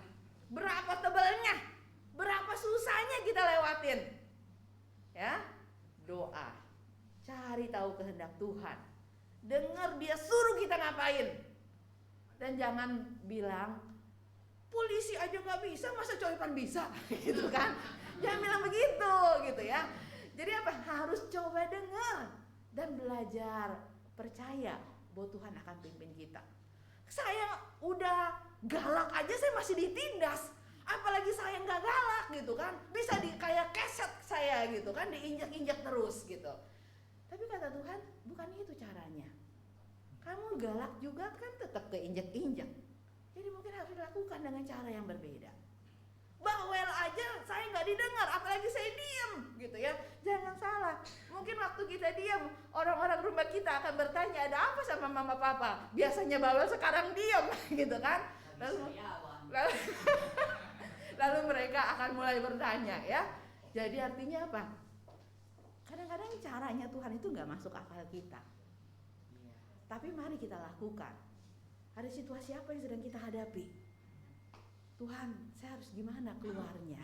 A: Berapa tebalnya? Berapa susahnya kita lewatin? Ya, doa, cari tahu kehendak Tuhan, dengar dia suruh kita ngapain. Dan jangan bilang polisi aja nggak bisa, masa coipan bisa, gitu kan? Jangan bilang begitu, gitu ya. Jadi apa? Harus coba dengar dan belajar percaya bahwa Tuhan akan pimpin kita. Saya udah galak aja saya masih ditindas, apalagi saya nggak galak gitu kan? Bisa kayak keset saya gitu kan, diinjak-injak terus gitu. Tapi kata Tuhan, bukan itu caranya. Kamu galak juga kan tetap keinjak-injak. Jadi mungkin harus dilakukan dengan cara yang berbeda. Bawel aja saya nggak didengar, apalagi saya diam gitu ya. Jangan salah. Mungkin waktu kita diam, orang-orang rumah kita akan bertanya, ada apa sama mama papa? Biasanya bawel, sekarang diam gitu kan. Lalu mereka akan mulai bertanya ya. Jadi artinya apa? Kadang-kadang caranya Tuhan itu nggak masuk akal kita. Tapi mari kita lakukan. Ada situasi apa yang sedang kita hadapi? Tuhan, saya harus gimana keluarnya?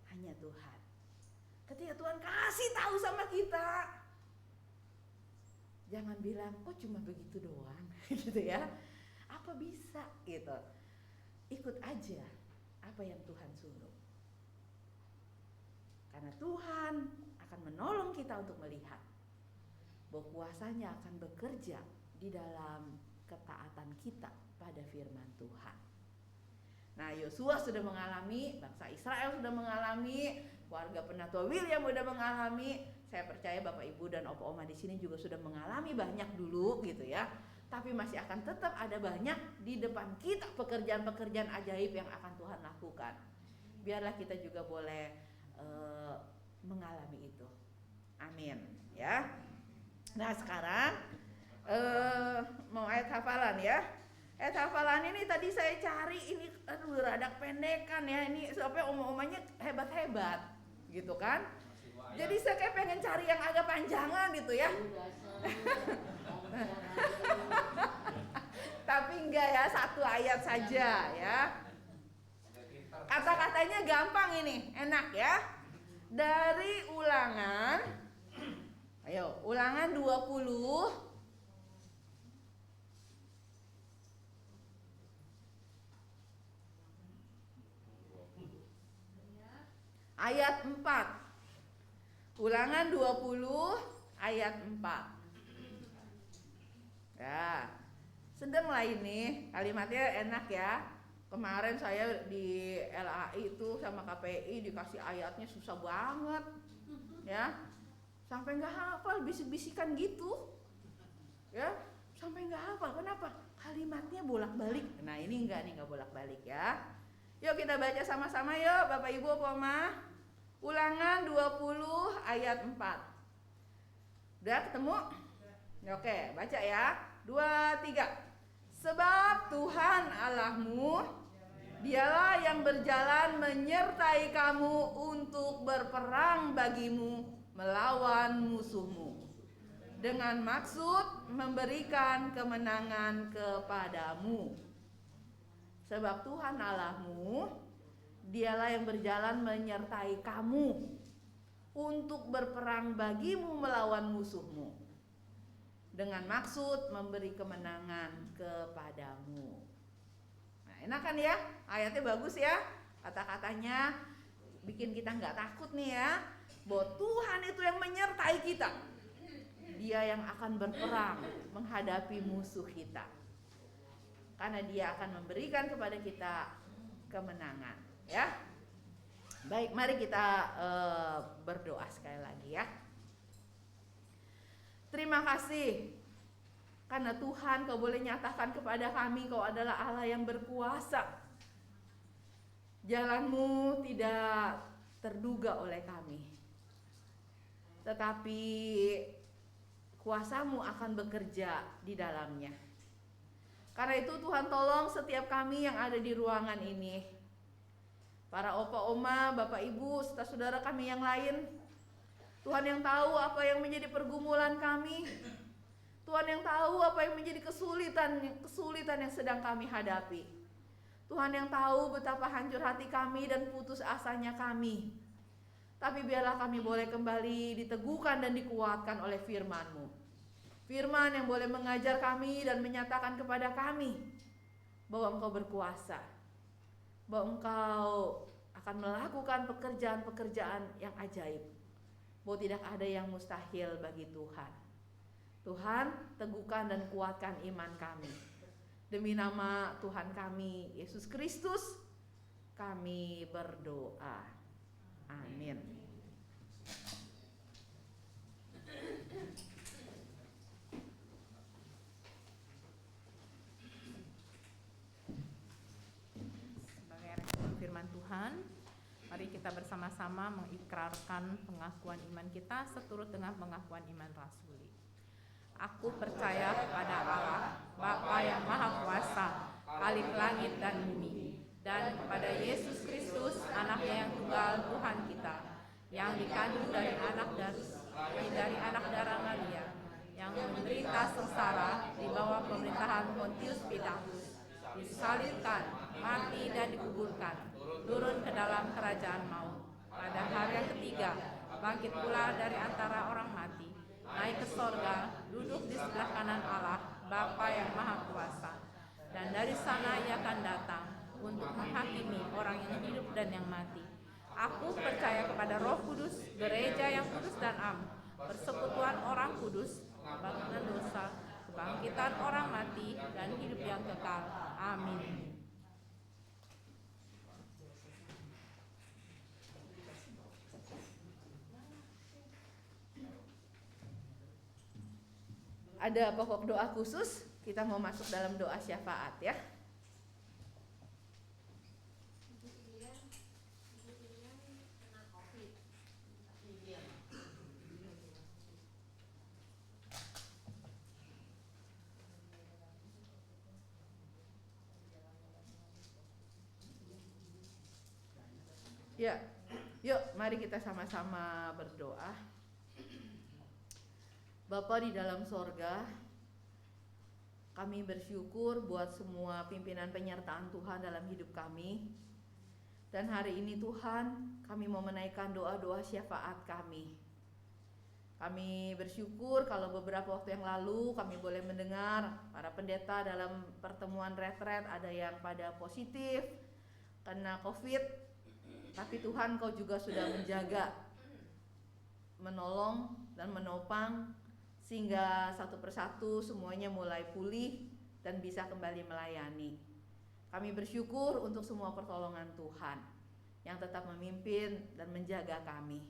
A: Hanya Tuhan. Ketika Tuhan kasih tahu sama kita, jangan bilang, oh cuma begitu doang, gitu ya. Apa bisa gitu? Ikut aja apa yang Tuhan suruh. Karena Tuhan akan menolong kita untuk melihat bahwa kuasanya akan bekerja di dalam ketaatan kita pada firman Tuhan. Nah, Yosua sudah mengalami, bangsa Israel sudah mengalami, keluarga penatua William sudah mengalami. Saya percaya Bapak Ibu dan Opa Oma di sini juga sudah mengalami banyak dulu gitu ya. Tapi masih akan tetap ada banyak di depan kita pekerjaan-pekerjaan ajaib yang akan Tuhan lakukan. Biarlah kita juga boleh mengalami itu. Amin ya. Nah, sekarang mau ayat hafalan ya. Ayat hafalan ini tadi saya cari, ini rada pendekan ya. Ini sampai omanya hebat-hebat gitu kan. Jadi saya kayak pengen cari yang agak panjangan gitu ya. Tapi enggak ya, satu ayat saja ya. Kata-katanya gampang ini, enak ya. Dari Ulangan, ayo Ulangan 20 ayat 4. Ulangan 20 ayat 4. Ya, sedang lah ini, kalimatnya enak ya. Kemarin saya di LAI itu sama KPI dikasih ayatnya susah banget ya, sampai nggak hafal, bisik-bisikan gitu ya, sampai nggak hafal. Kenapa? Kalimatnya bolak-balik. Nah ini nggak bolak-balik ya. Yuk kita baca sama-sama yuk Bapak Ibu Oma. Ulangan 20 ayat 4. Udah ketemu? Oke, baca ya. 2, 3. Sebab Tuhan Allahmu, Dialah yang berjalan menyertai kamu untuk berperang bagimu melawan musuhmu, dengan maksud memberikan kemenangan kepadamu. Sebab Tuhan Allahmu, Dialah yang berjalan menyertai kamu untuk berperang bagimu melawan musuhmu, dengan maksud memberi kemenangan kepadamu. Nah, enak kan ya? Ayatnya bagus ya. Kata-katanya bikin kita nggak takut nih ya, bahwa Tuhan itu yang menyertai kita. Dia yang akan berperang menghadapi musuh kita, karena Dia akan memberikan kepada kita kemenangan ya. Baik, mari kita berdoa sekali lagi ya. Terima kasih karena Tuhan Kau boleh nyatakan kepada kami Kau adalah Allah yang berkuasa. Jalan-Mu tidak terduga oleh kami, tetapi kuasa-Mu akan bekerja di dalamnya. Karena itu Tuhan tolong setiap kami yang ada di ruangan ini, para opa oma, bapak ibu, serta saudara kami yang lain. Tuhan yang tahu apa yang menjadi pergumulan kami. Tuhan yang tahu apa yang menjadi kesulitan yang sedang kami hadapi. Tuhan yang tahu betapa hancur hati kami dan putus asanya kami. Tapi biarlah kami boleh kembali diteguhkan dan dikuatkan oleh firman-Mu. Firman yang boleh mengajar kami dan menyatakan kepada kami bahwa Engkau berkuasa, bahwa Engkau akan melakukan pekerjaan-pekerjaan yang ajaib, bahwa tidak ada yang mustahil bagi Tuhan. Tuhan, teguhkan dan kuatkan iman kami. Demi nama Tuhan kami, Yesus Kristus, kami berdoa. Amin.
D: Sebagai respon firman Tuhan, mari kita bersama-sama mengikrarkan pengakuan iman kita seturut dengan pengakuan iman rasuli. Aku percaya kepada Allah, Bapa yang Maha Kuasa, Khalik langit dan bumi, dan kepada Yesus Kristus, Anaknya yang tunggal Tuhan kita, yang dikandung dari anak darah Maria, yang menderita sengsara di bawah pemerintahan Pontius Pilatus, disalibkan, mati dan dikuburkan, turun ke dalam kerajaan maut. Pada hari yang ketiga, bangkit pula dari antara orang mati, naik ke sorga, duduk di sebelah kanan Allah, Bapa yang Maha Kuasa. Dan dari sana Ia akan datang untuk menghakimi orang yang hidup dan yang mati. Aku percaya kepada Roh Kudus, gereja yang kudus dan am, persekutuan orang kudus, pengampunan dosa, kebangkitan orang mati, dan hidup yang kekal. Amin.
A: Ada pokok doa khusus, kita mau masuk dalam doa syafaat ya. Ya, yuk mari kita sama-sama berdoa. Bapa di dalam sorga, kami bersyukur buat semua pimpinan penyertaan Tuhan dalam hidup kami. Dan hari ini Tuhan, kami mau menaikkan doa-doa syafaat kami. Kami bersyukur kalau beberapa waktu yang lalu kami boleh mendengar para pendeta dalam pertemuan retret ada yang pada positif kena COVID. Tapi Tuhan, Kau juga sudah menjaga, menolong dan menopang sehingga satu persatu semuanya mulai pulih dan bisa kembali melayani. Kami bersyukur untuk semua pertolongan Tuhan yang tetap memimpin dan menjaga kami.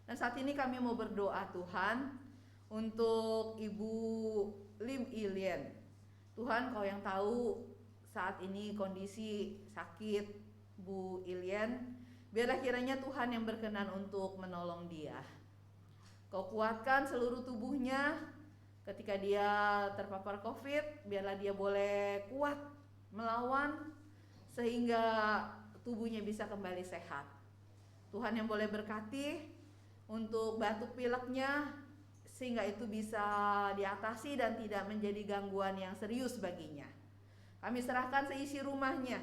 A: Dan saat ini kami mau berdoa Tuhan untuk Ibu Lim Ilien. Tuhan, Kau yang tahu saat ini kondisi sakit Bu Ilien. Biarlah kiranya Tuhan yang berkenan untuk menolong dia. Kau kuatkan seluruh tubuhnya ketika dia terpapar COVID. Biarlah dia boleh kuat melawan sehingga tubuhnya bisa kembali sehat. Tuhan yang boleh berkati untuk batuk pileknya sehingga itu bisa diatasi dan tidak menjadi gangguan yang serius baginya. Kami serahkan seisi rumahnya.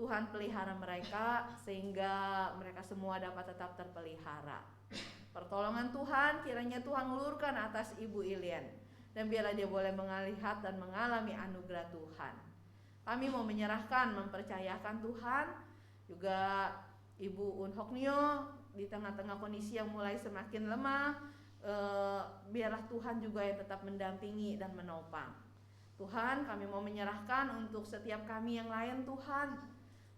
A: Tuhan pelihara mereka sehingga mereka semua dapat tetap terpelihara. Pertolongan Tuhan kiranya Tuhan ulurkan atas Ibu Ilien dan biarlah dia boleh melihat dan mengalami anugerah Tuhan. Kami mau menyerahkan, mempercayakan Tuhan juga Ibu Un Hoknio di tengah-tengah kondisi yang mulai semakin lemah. Biarlah Tuhan juga yang tetap mendampingi dan menopang. Tuhan, kami mau menyerahkan untuk setiap kami yang lain Tuhan.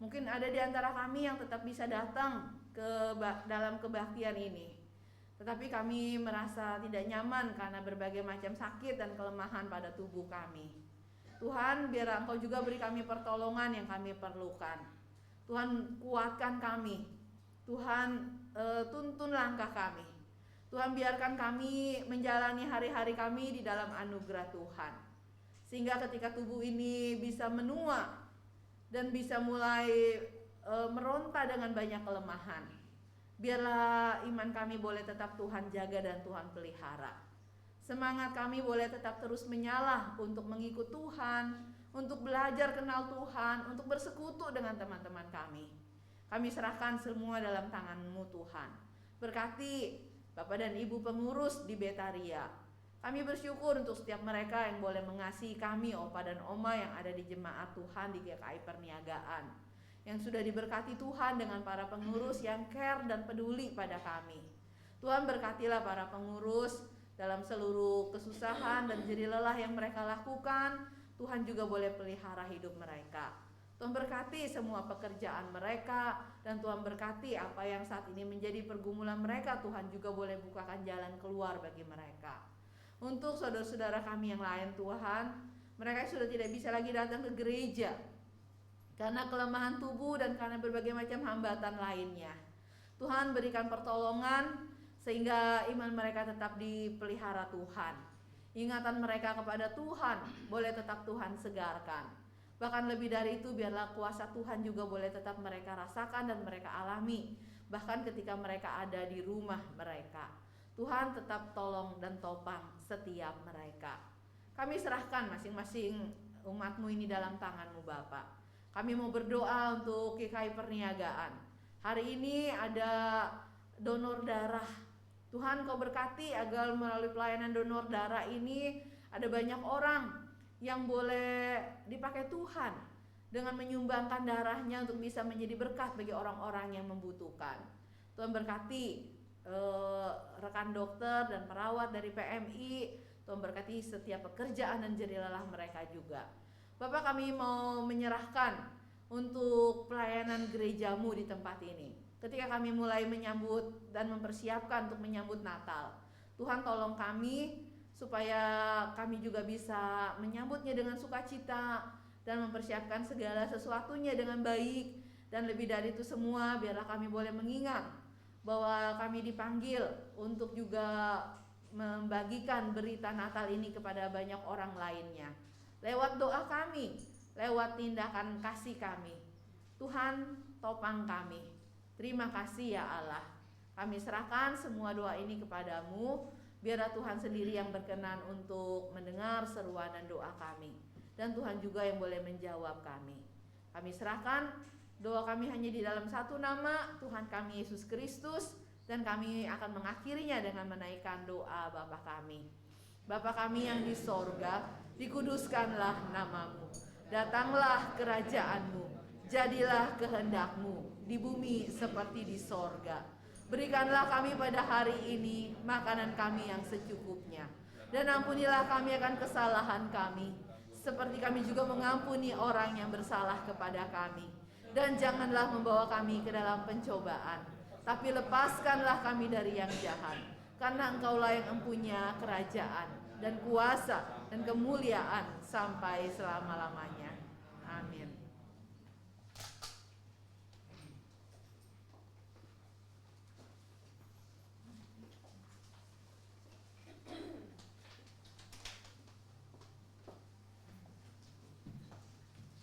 A: Mungkin ada di antara kami yang tetap bisa datang ke dalam kebaktian ini. Tetapi kami merasa tidak nyaman karena berbagai macam sakit dan kelemahan pada tubuh kami. Tuhan, biar Engkau juga beri kami pertolongan yang kami perlukan. Tuhan, kuatkan kami. Tuhan, tuntun langkah kami. Tuhan, biarkan kami menjalani hari-hari kami di dalam anugerah Tuhan. Sehingga ketika tubuh ini bisa menua dan bisa mulai meronta dengan banyak kelemahan, biarlah iman kami boleh tetap Tuhan jaga dan Tuhan pelihara. Semangat kami boleh tetap terus menyala untuk mengikut Tuhan, untuk belajar kenal Tuhan, untuk bersekutu dengan teman-teman kami. Kami serahkan semua dalam tangan-Mu Tuhan. Berkati Bapak dan Ibu pengurus di Betaria. Kami bersyukur untuk setiap mereka yang boleh mengasihi kami, Opa dan Oma yang ada di jemaat Tuhan di GKI Perniagaan, yang sudah diberkati Tuhan dengan para pengurus yang care dan peduli pada kami. Tuhan, berkatilah para pengurus dalam seluruh kesusahan dan jerih lelah yang mereka lakukan. Tuhan juga boleh pelihara hidup mereka. Tuhan berkati semua pekerjaan mereka, dan Tuhan berkati apa yang saat ini menjadi pergumulan mereka. Tuhan juga boleh bukakan jalan keluar bagi mereka. Untuk saudara-saudara kami yang lain Tuhan, mereka sudah tidak bisa lagi datang ke gereja karena kelemahan tubuh dan karena berbagai macam hambatan lainnya. Tuhan, berikan pertolongan sehingga iman mereka tetap dipelihara Tuhan. Ingatan mereka kepada Tuhan boleh tetap Tuhan segarkan. Bahkan lebih dari itu, biarlah kuasa Tuhan juga boleh tetap mereka rasakan dan mereka alami, bahkan ketika mereka ada di rumah mereka. Tuhan, tetap tolong dan topang setiap mereka. Kami serahkan masing-masing umat-Mu ini dalam tangan-Mu Bapa. Kami mau berdoa untuk GKI Perniagaan. Hari ini ada donor darah. Tuhan, Kau berkati agar melalui pelayanan donor darah ini ada banyak orang yang boleh dipakai Tuhan, dengan menyumbangkan darahnya untuk bisa menjadi berkat bagi orang-orang yang membutuhkan. Tuhan berkati rekan dokter dan perawat dari PMI. Tuhan berkati setiap pekerjaan dan jerih lelah mereka juga. Bapak, kami mau menyerahkan untuk pelayanan gerejamu di tempat ini. Ketika kami mulai menyambut dan mempersiapkan untuk menyambut Natal, Tuhan tolong kami supaya kami juga bisa menyambutnya dengan sukacita dan mempersiapkan segala sesuatunya dengan baik. Dan lebih dari itu semua, biarlah kami boleh mengingat bahwa kami dipanggil untuk juga membagikan berita Natal ini kepada banyak orang lainnya. Lewat doa kami, lewat tindakan kasih kami. Tuhan, topang kami. Terima kasih ya Allah. Kami serahkan semua doa ini kepadamu. Biarlah Tuhan sendiri yang berkenan untuk mendengar seruan dan doa kami. Dan Tuhan juga yang boleh menjawab kami. Kami serahkan doa kami hanya di dalam satu nama, Tuhan kami Yesus Kristus. Dan kami akan mengakhirinya dengan menaikkan doa Bapa kami. Bapa kami yang di sorga, dikuduskanlah namamu. Datanglah kerajaanmu. Jadilah kehendakmu di bumi seperti di sorga. Berikanlah kami pada hari ini makanan kami yang secukupnya. Dan ampunilah kami akan kesalahan kami, seperti kami juga mengampuni orang yang bersalah kepada kami. Dan janganlah membawa kami ke dalam pencobaan, tapi lepaskanlah kami dari yang jahat. Karena Engkaulah yang mempunyai kerajaan dan kuasa dan kemuliaan sampai selama-lamanya. Amin.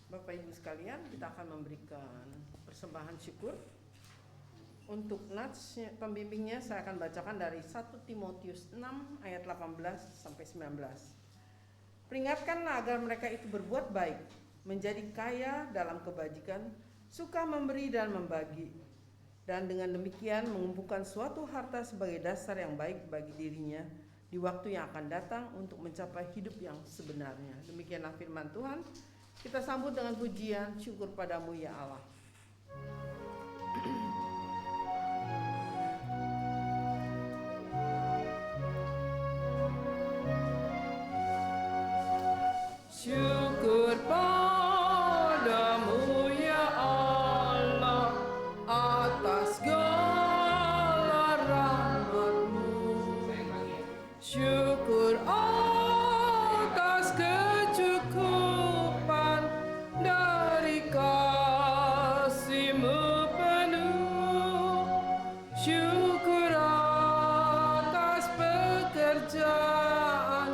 C: Bapak Ibu sekalian, kita akan memberikan persembahan syukur. Untuk nats pembimbingnya saya akan bacakan dari 1 Timotius 6 ayat 18 sampai 19. Peringatkanlah agar mereka itu berbuat baik, menjadi kaya dalam kebajikan, suka memberi dan membagi, dan dengan demikian mengumpulkan suatu harta sebagai dasar yang baik bagi dirinya di waktu yang akan datang untuk mencapai hidup yang sebenarnya. Demikianlah firman Tuhan. Kita sambut dengan pujian syukur padamu ya Allah. Syukur padamu ya Allah atas segala rahmat-Mu. Syukur atas kecukupan dari kasih-Mu penuh. Syukur atas pekerjaan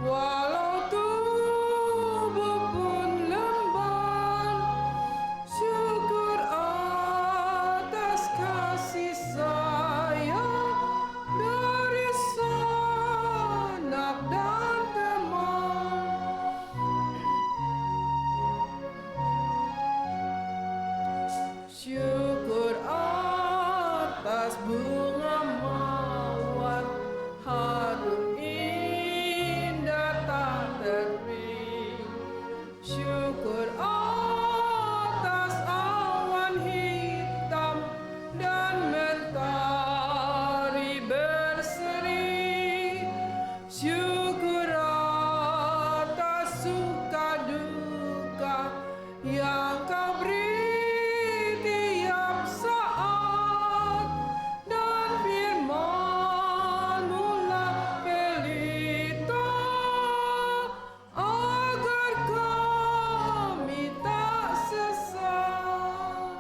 C: walau tubuh pun lemban. Syukur atas kasih sayang dari sanak dan teman. Syukur atas bunga mawar harum indah tak terbit. Syukur atas awan hitam dan mentari berseri. Syukur atas suka duka yang Kau beri tiap saat, dan firman-Mu lah pelita agar kami tak sesat.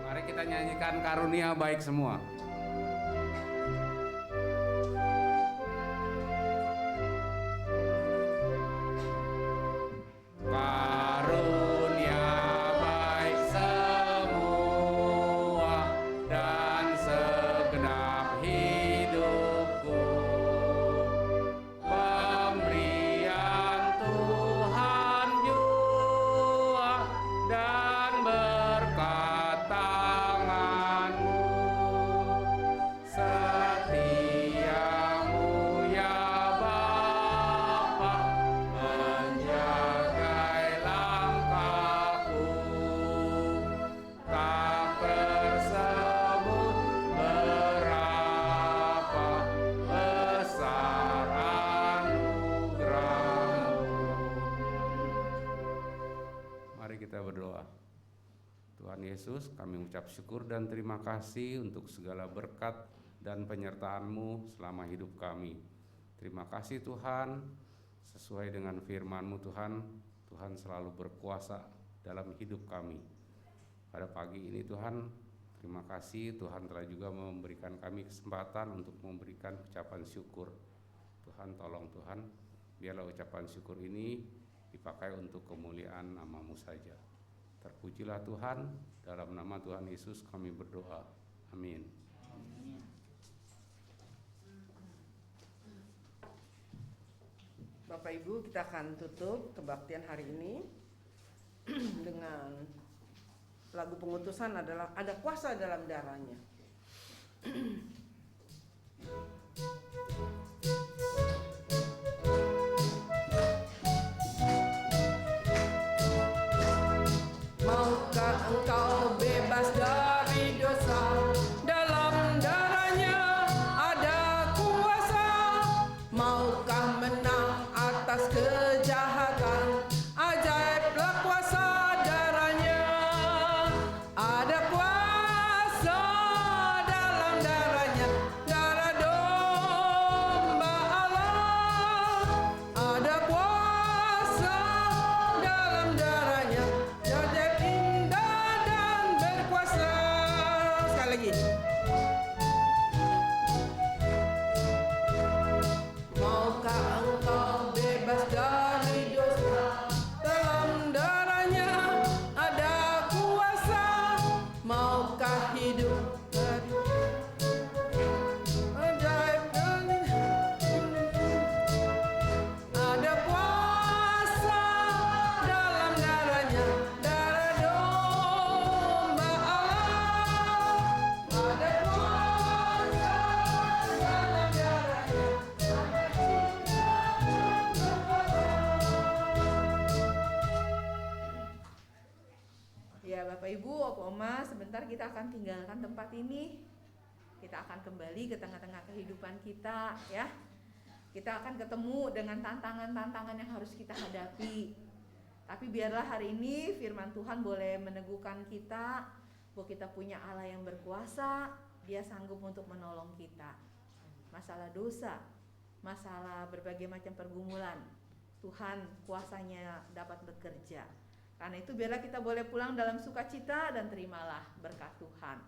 E: Mari kita nyanyikan karunia baik semua. Karunia baik semua dan segenap hidupku, pemberian Tuhan juga berdoa. Tuhan Yesus, kami ucap syukur dan terima kasih untuk segala berkat dan penyertaan-Mu selama hidup kami. Terima kasih Tuhan, sesuai dengan firman-Mu Tuhan, Tuhan selalu berkuasa dalam hidup kami. Pada pagi ini Tuhan, terima kasih Tuhan telah juga memberikan kami kesempatan untuk memberikan ucapan syukur. Tuhan tolong Tuhan, biarlah ucapan syukur ini dipakai untuk kemuliaan nama-Mu saja. Terpujilah Tuhan, dalam nama Tuhan Yesus kami berdoa. Amin.
C: Bapak Ibu, kita akan tutup kebaktian hari ini dengan lagu pengutusan adalah Ada Kuasa Dalam Darahnya. Maukah engkau bebas dari dosa? Dalam darahnya ada kuasa. Maukah menang atas kejahatan? Ajaiblah kuasa darahnya. Ada kuasa dalam darahnya, darah domba Allah. Ada kuasa dalam darahnya, ajaib indah dan berkuasa. Sekali lagi. Maukah engkau bebas dari dosa? Dalam darahnya ada kuasa. Maukah hidup dari ajaib dan ada kuasa dalam darahnya, darah domba Allah. Ada kuasa dalam darahnya.
A: Ya Bapak Ibu, Opa Oma, sebentar kita akan tinggalkan tempat ini. Kita akan kembali ke tengah-tengah kehidupan kita ya. Kita akan ketemu dengan tantangan-tantangan yang harus kita hadapi. Tapi biarlah hari ini firman Tuhan boleh meneguhkan kita bahwa kita punya Allah yang berkuasa. Dia sanggup untuk menolong kita. Masalah dosa, masalah berbagai macam pergumulan, Tuhan kuasanya dapat bekerja. Karena itu biarlah kita boleh pulang dalam sukacita dan terimalah berkat Tuhan.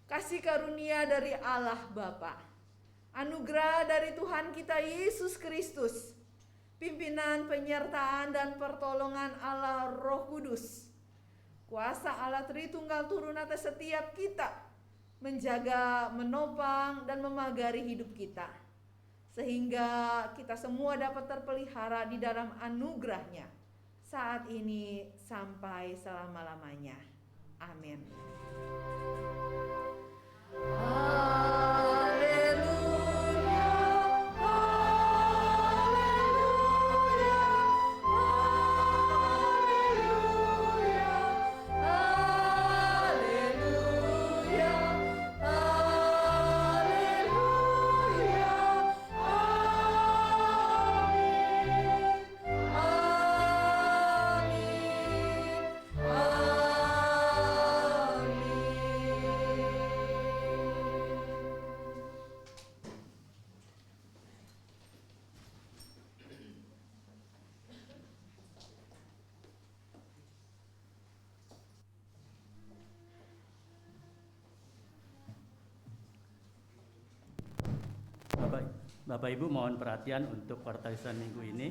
A: Kasih karunia dari Allah Bapa, anugerah dari Tuhan kita Yesus Kristus, pimpinan, penyertaan dan pertolongan Allah Roh Kudus, kuasa Allah Tritunggal turun atas setiap kita, menjaga, menopang dan memagari hidup kita, sehingga kita semua dapat terpelihara di dalam anugerahnya saat ini sampai selama-lamanya. Amin. Haleluya, haleluya, haleluya, haleluya, haleluya,
F: Bapak Ibu mohon perhatian untuk partaisan minggu ini.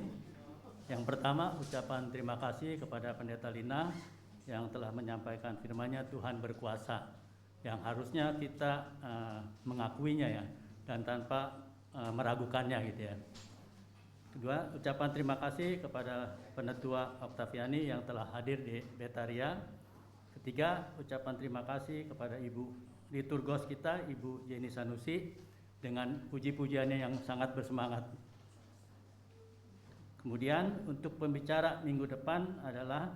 F: Yang pertama, ucapan terima kasih kepada Pendeta Lina yang telah menyampaikan firman-Nya Tuhan berkuasa, yang harusnya kita mengakuinya ya, dan tanpa meragukannya gitu ya. Kedua, ucapan terima kasih kepada Penetua Oktaviani yang telah hadir di Betaria. Ketiga, ucapan terima kasih kepada Ibu Liturgos kita, Ibu Jenny Sanusi, dengan puji-pujiannya yang sangat bersemangat. Kemudian untuk pembicara minggu depan adalah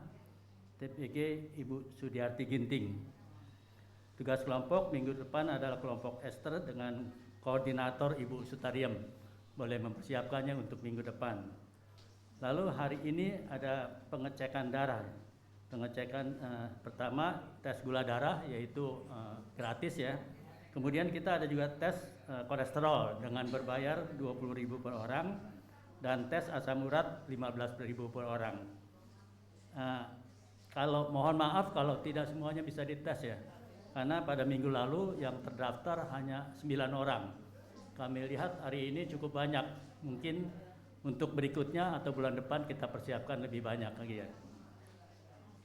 F: TPG Ibu Sudiarti Ginting. Tugas kelompok minggu depan adalah kelompok Esther dengan koordinator Ibu Sutariem. Boleh mempersiapkannya untuk minggu depan. Lalu hari ini ada pengecekan darah. pengecekan pertama tes gula darah, yaitu gratis ya. Kemudian kita ada juga tes kolesterol dengan berbayar 20.000 per orang, dan tes asam urat 15.000 per orang. Kalau mohon maaf kalau tidak semuanya bisa dites ya, karena pada minggu lalu yang terdaftar hanya 9 orang. Kami lihat hari ini cukup banyak, mungkin untuk berikutnya atau bulan depan kita persiapkan lebih banyak lagi ya.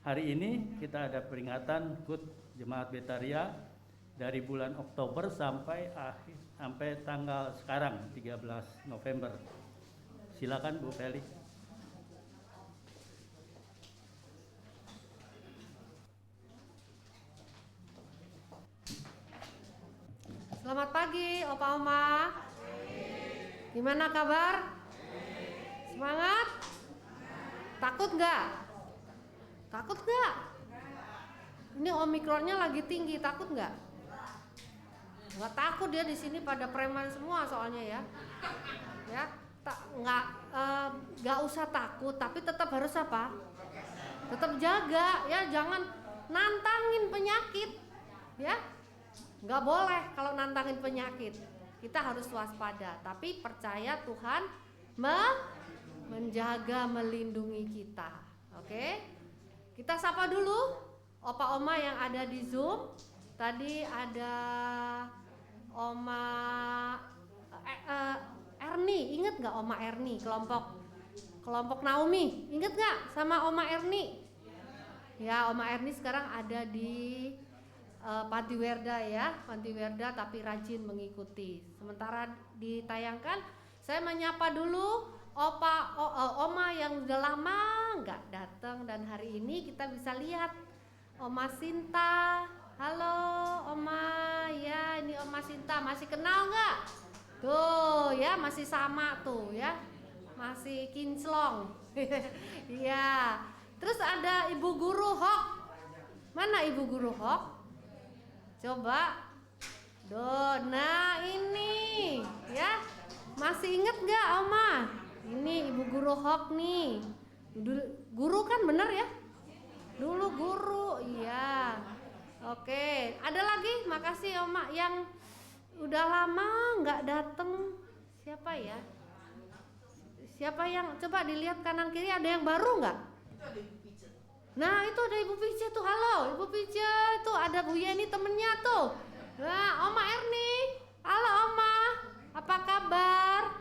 F: Hari ini kita ada peringatan HUT Jemaat Betaria dari bulan Oktober sampai tanggal sekarang 13 November. Silakan Bu Feli.
G: Selamat pagi, Opa Oma. Gimana kabar? Semangat? Takut nggak? Takut nggak? Ini Omikronnya lagi tinggi, takut nggak? Nggak takut dia, di sini pada preman semua soalnya ya. Ya, nggak usah takut, tapi tetap harus apa? Tetap jaga ya, jangan nantangin penyakit ya. Nggak boleh kalau nantangin penyakit. Kita harus waspada, tapi percaya Tuhan menjaga, melindungi kita. Oke? Kita sapa dulu Opa Oma yang ada di Zoom. Tadi ada Oma Erni, inget nggak Oma Erni, kelompok Naomi, inget nggak sama Oma Erni? Ya, Oma Erni sekarang ada di Panti Werda ya, Panti Werda, tapi rajin mengikuti. Sementara ditayangkan, saya menyapa dulu Oma yang udah lama nggak datang, dan hari ini kita bisa lihat Oma Sinta. Halo Oma, ya ini Oma Sinta, masih kenal nggak? Tuh ya, masih sama tuh ya, masih kinclong. Iya. Terus ada Ibu Guru Hok. Mana Ibu Guru Hok? Coba. Nah ini ya, masih inget nggak Oma? Ini Ibu Guru Hok nih. Guru kan bener ya? Dulu guru, iya. Oke, ada lagi? Makasih Oma yang udah lama nggak dateng. Siapa ya? Siapa yang, coba dilihat kanan kiri, ada yang baru nggak? Nah itu ada Ibu Pice tuh, halo Ibu Pice, tuh ada Bu Yeni temennya tuh. Nah Oma Erni, halo Oma, apa kabar?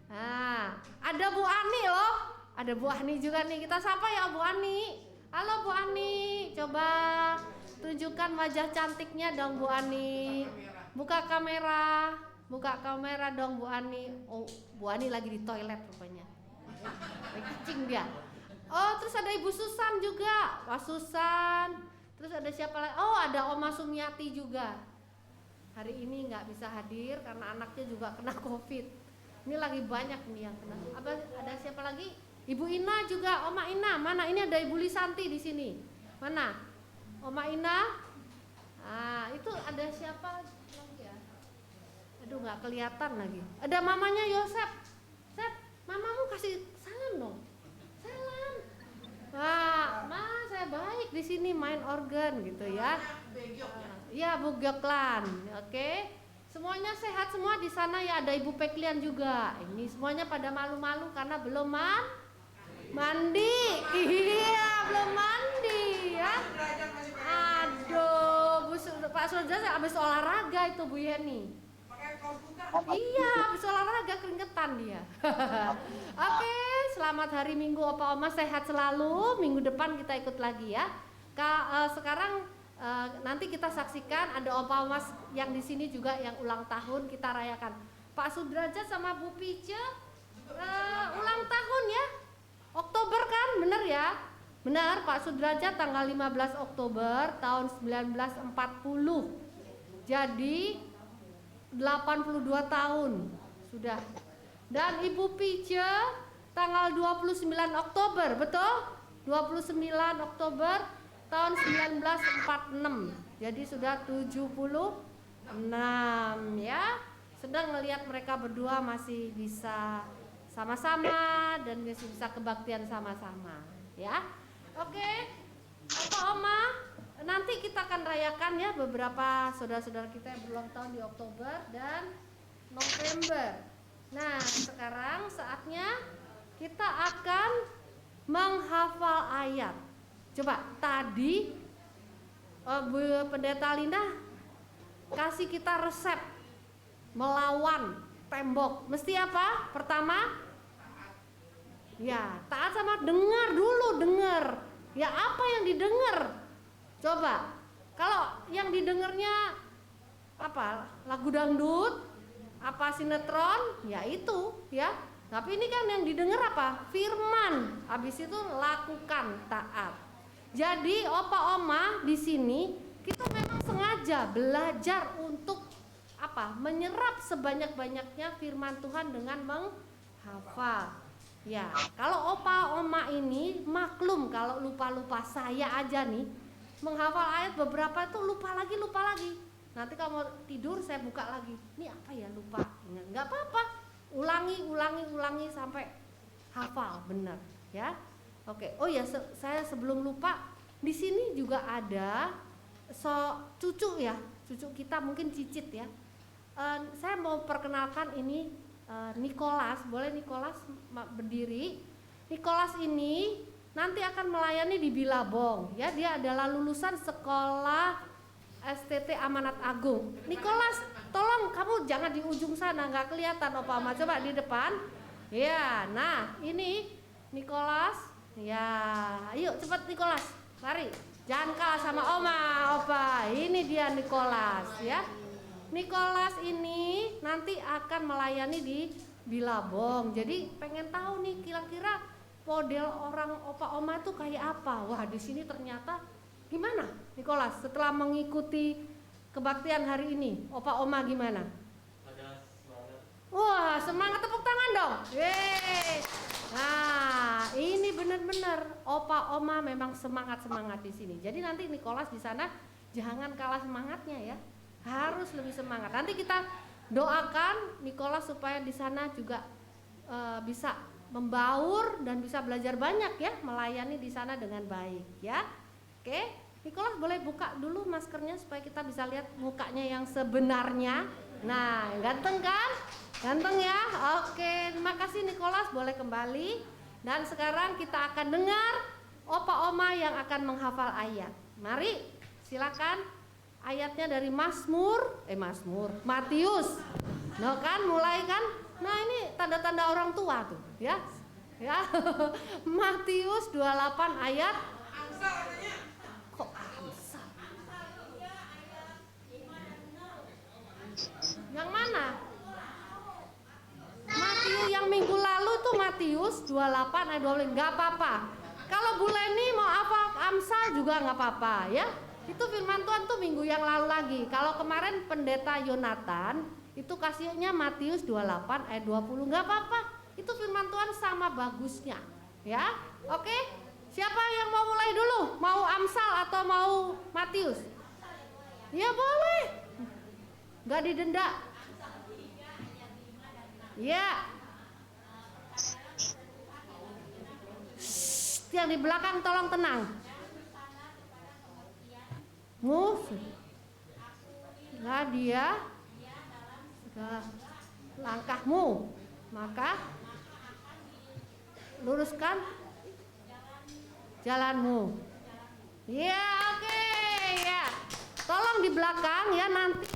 G: Nah ada Bu Ani loh, ada Bu Ani juga nih, kita sapa ya Bu Ani. Halo Bu Ani, coba tunjukkan wajah cantiknya dong Bu Ani. Buka kamera dong Bu Ani. Oh Bu Ani lagi di toilet rupanya, lagi kencing dia. Oh terus ada Ibu Susan juga, Wah Susan. Terus ada siapa lagi? Oh ada Oma Sumiati juga. Hari ini nggak bisa hadir karena anaknya juga kena COVID. Ini lagi banyak nih yang kena. Ada siapa lagi? Ibu Ina juga, Oma Ina. Mana ini ada Ibu Lisanti di sini. Mana? Oma Ina. Ah itu ada siapa lagi ya? Aduh nggak kelihatan lagi. Ada mamanya Yosep. Sep, mamamu kasih salam dong. Salam. Wah, saya baik di sini main organ gitu ya. Iya, Bu Gyoklan. Oke. Semuanya sehat semua di sana ya, ada Ibu Peklian juga. Ini semuanya pada malu-malu karena belum mandi. Iya, belum mandi ya. Aduh, Pak Sudrajat habis olahraga itu Bu Yeni. Iya, habis olahraga keringetan dia. Oke, selamat hari Minggu Opa Oma, sehat selalu. Minggu depan kita ikut lagi ya. Sekarang nanti kita saksikan ada Opa Oma yang di sini juga yang ulang tahun, kita rayakan. Pak Sudrajat sama Bu Pice ulang tahun ya. Oktober kan, bener ya? Benar, Pak Sudrajat tanggal 15 Oktober tahun 1940. Jadi 82 tahun sudah. Dan Ibu Pice tanggal 29 Oktober, betul? 29 Oktober tahun 1946. Jadi sudah 76 ya. Sedang melihat mereka berdua masih bisa sama-sama dan masih bisa kebaktian sama-sama ya. Oke. Oma, nanti kita akan rayakan ya beberapa saudara-saudara kita yang berulang tahun di Oktober dan November. Nah, sekarang saatnya kita akan menghafal ayat. Coba tadi Bu Pendeta Lina kasih kita resep melawan tembok. Mesti apa? Pertama, ya taat sama dengar dulu, dengar. Ya apa yang didengar? Coba, kalau yang didengarnya apa? Lagu dangdut, apa sinetron? Ya itu, ya. Tapi ini kan yang didengar apa? Firman. Habis itu lakukan taat. Jadi opa oma di sini kita memang sengaja belajar untuk apa? Menyerap sebanyak-banyaknya firman Tuhan dengan menghafal. Ya, kalau opa oma ini maklum kalau lupa-lupa, saya aja nih menghafal ayat beberapa itu lupa lagi. Nanti kalau mau tidur saya buka lagi. Ini apa ya, lupa. Enggak apa-apa. Ulangi sampai hafal benar, ya. Oke. Oh ya, saya sebelum lupa, di sini juga ada cucu ya, cucu kita mungkin Cicit ya. Saya mau perkenalkan ini Nicholas, boleh Nicholas berdiri. Nicholas ini nanti akan melayani di Bilabong, ya. Dia adalah lulusan sekolah STT Amanat Agung. Nicholas, tolong kamu jangan di ujung sana, nggak kelihatan Opa Oma, coba di depan. Ya, nah ini Nicholas. Ya, ayo cepat Nicholas, lari. Jangan kalah sama Oma, Opa. Ini dia Nicholas, ya. Nicholas ini nanti akan melayani di Bilabong. Jadi pengen tahu nih kira-kira model orang Opa Oma itu kayak apa. Wah, di sini ternyata gimana Nicholas setelah mengikuti kebaktian hari ini? Opa Oma gimana?
F: Ada semangat.
G: Wah, semangat, tepuk tangan dong. Yeay. Nah, ini benar-benar Opa Oma memang semangat di sini. Jadi nanti Nicholas di sana jangan kalah semangatnya ya. Harus lebih semangat. Nanti kita doakan Nicholas supaya di sana juga bisa membaur dan bisa belajar banyak ya, melayani di sana dengan baik ya. Oke, Nicholas boleh buka dulu maskernya supaya kita bisa lihat mukanya yang sebenarnya. Nah, ganteng kan? Ganteng ya? Oke, terima kasih Nicholas, boleh kembali. Dan sekarang kita akan dengar Opa Oma yang akan menghafal ayat. Mari, silakan. Ayatnya dari Matius. Nah kan, mulai kan? Nah ini tanda-tanda orang tua tuh, ya. Ya. Matius 28 ayat. Kok Amsal? Yang mana? Matius yang minggu lalu tuh Matius 28 ayat 12. Enggak apa-apa. Kalau Bu Leni mau apa Amsal juga enggak apa-apa, ya. Itu firman Tuhan tuh minggu yang lalu lagi. Kalau kemarin pendeta Yonatan itu kasihnya Matius 28 ayat 20, enggak apa-apa. Itu firman Tuhan sama bagusnya, ya. Oke? Siapa yang mau mulai dulu? Mau Amsal atau mau Matius? Ya boleh. Enggak didenda. Ya. Yang di belakang tolong tenang. Dia langkahmu, maka luruskan jalanmu. Ya, oke, ya. Tolong di belakang ya, nanti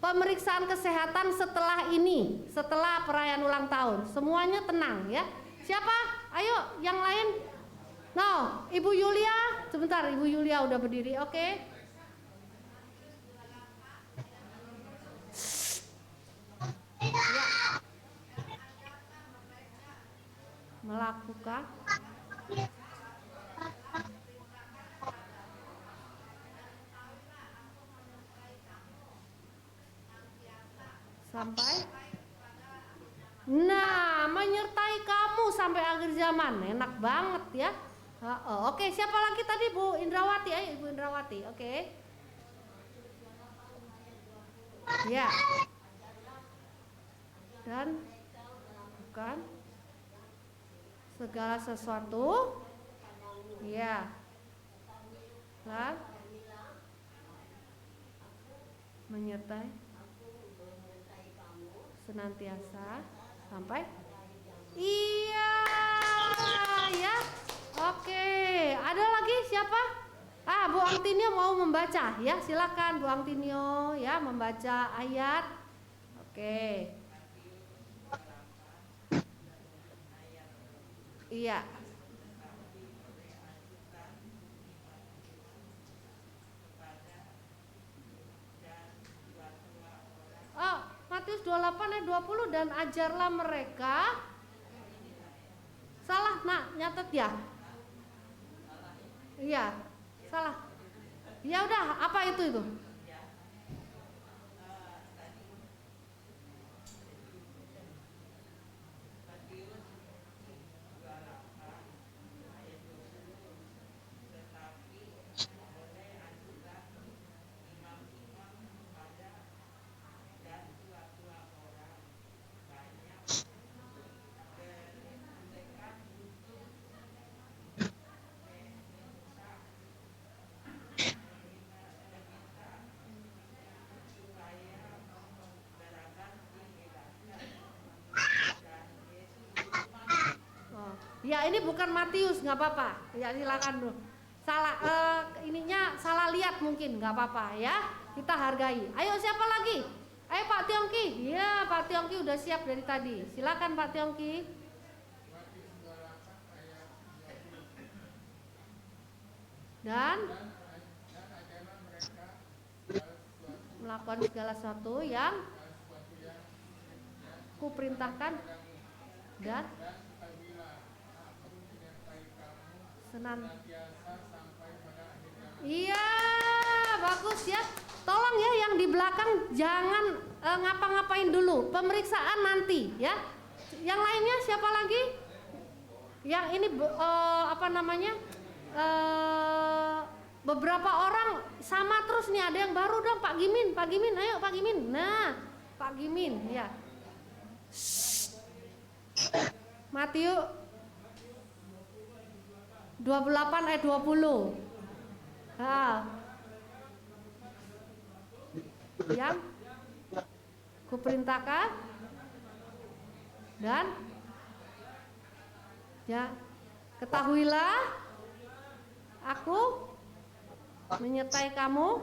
G: pemeriksaan kesehatan setelah ini, setelah perayaan ulang tahun. Semuanya tenang ya. Siapa? Ayo yang lain. No, Ibu Yulia, sebentar, Ibu Yulia udah berdiri, oke. Ya. Melakukan sampai menyertai kamu sampai akhir zaman. Enak banget ya. Oke, siapa lagi tadi? Bu Indrawati, ayo Ibu Indrawati. Oke. Ya. Dan bukan segala sesuatu. Ya. dan menyertai senantiasa sampai iya ya. Oke, ada lagi siapa? Bu Angtinio mau membaca ya, silakan Bu Angtinio ya membaca ayat. Oke. Iya. Matius 28 ayat 20, dan ajarlah mereka. Salah nak, nyatet ya? Iya, salah. Ya udah, apa itu? Ya ini bukan Matius, nggak apa-apa. Ya silakan dulu. Salah ininya salah lihat mungkin, nggak apa-apa ya. Kita hargai. Ayo siapa lagi? Ayo Pak Tiongki. Ya Pak Tiongki udah siap dari tadi. Silakan Pak Tiongki. Dan melakukan segala sesuatu yang kuperintahkan dan iya, bagus ya. Tolong ya yang di belakang jangan ngapa-ngapain dulu. Pemeriksaan nanti ya. Yang lainnya siapa lagi? Yang ini apa namanya? Beberapa orang sama terus nih, ada yang baru dong, Pak Gimin, ayo Pak Gimin. Nah, Pak Gimin ya. Matius 28 ayat 20. Yang kuperintahkan dan ya, ketahuilah aku menyertai kamu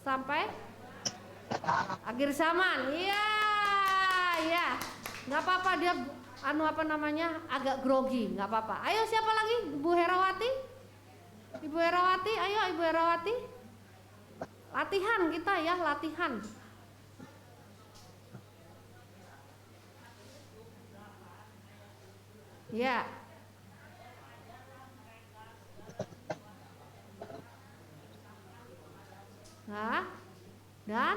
G: sampai akhir zaman. Iya, ya, nggak apa-apa dia apa namanya agak grogi, nggak apa-apa. Ayo siapa lagi? Ibu Herawati, ayo Ibu Herawati. Latihan kita ya, latihan. Ya. Nah, dan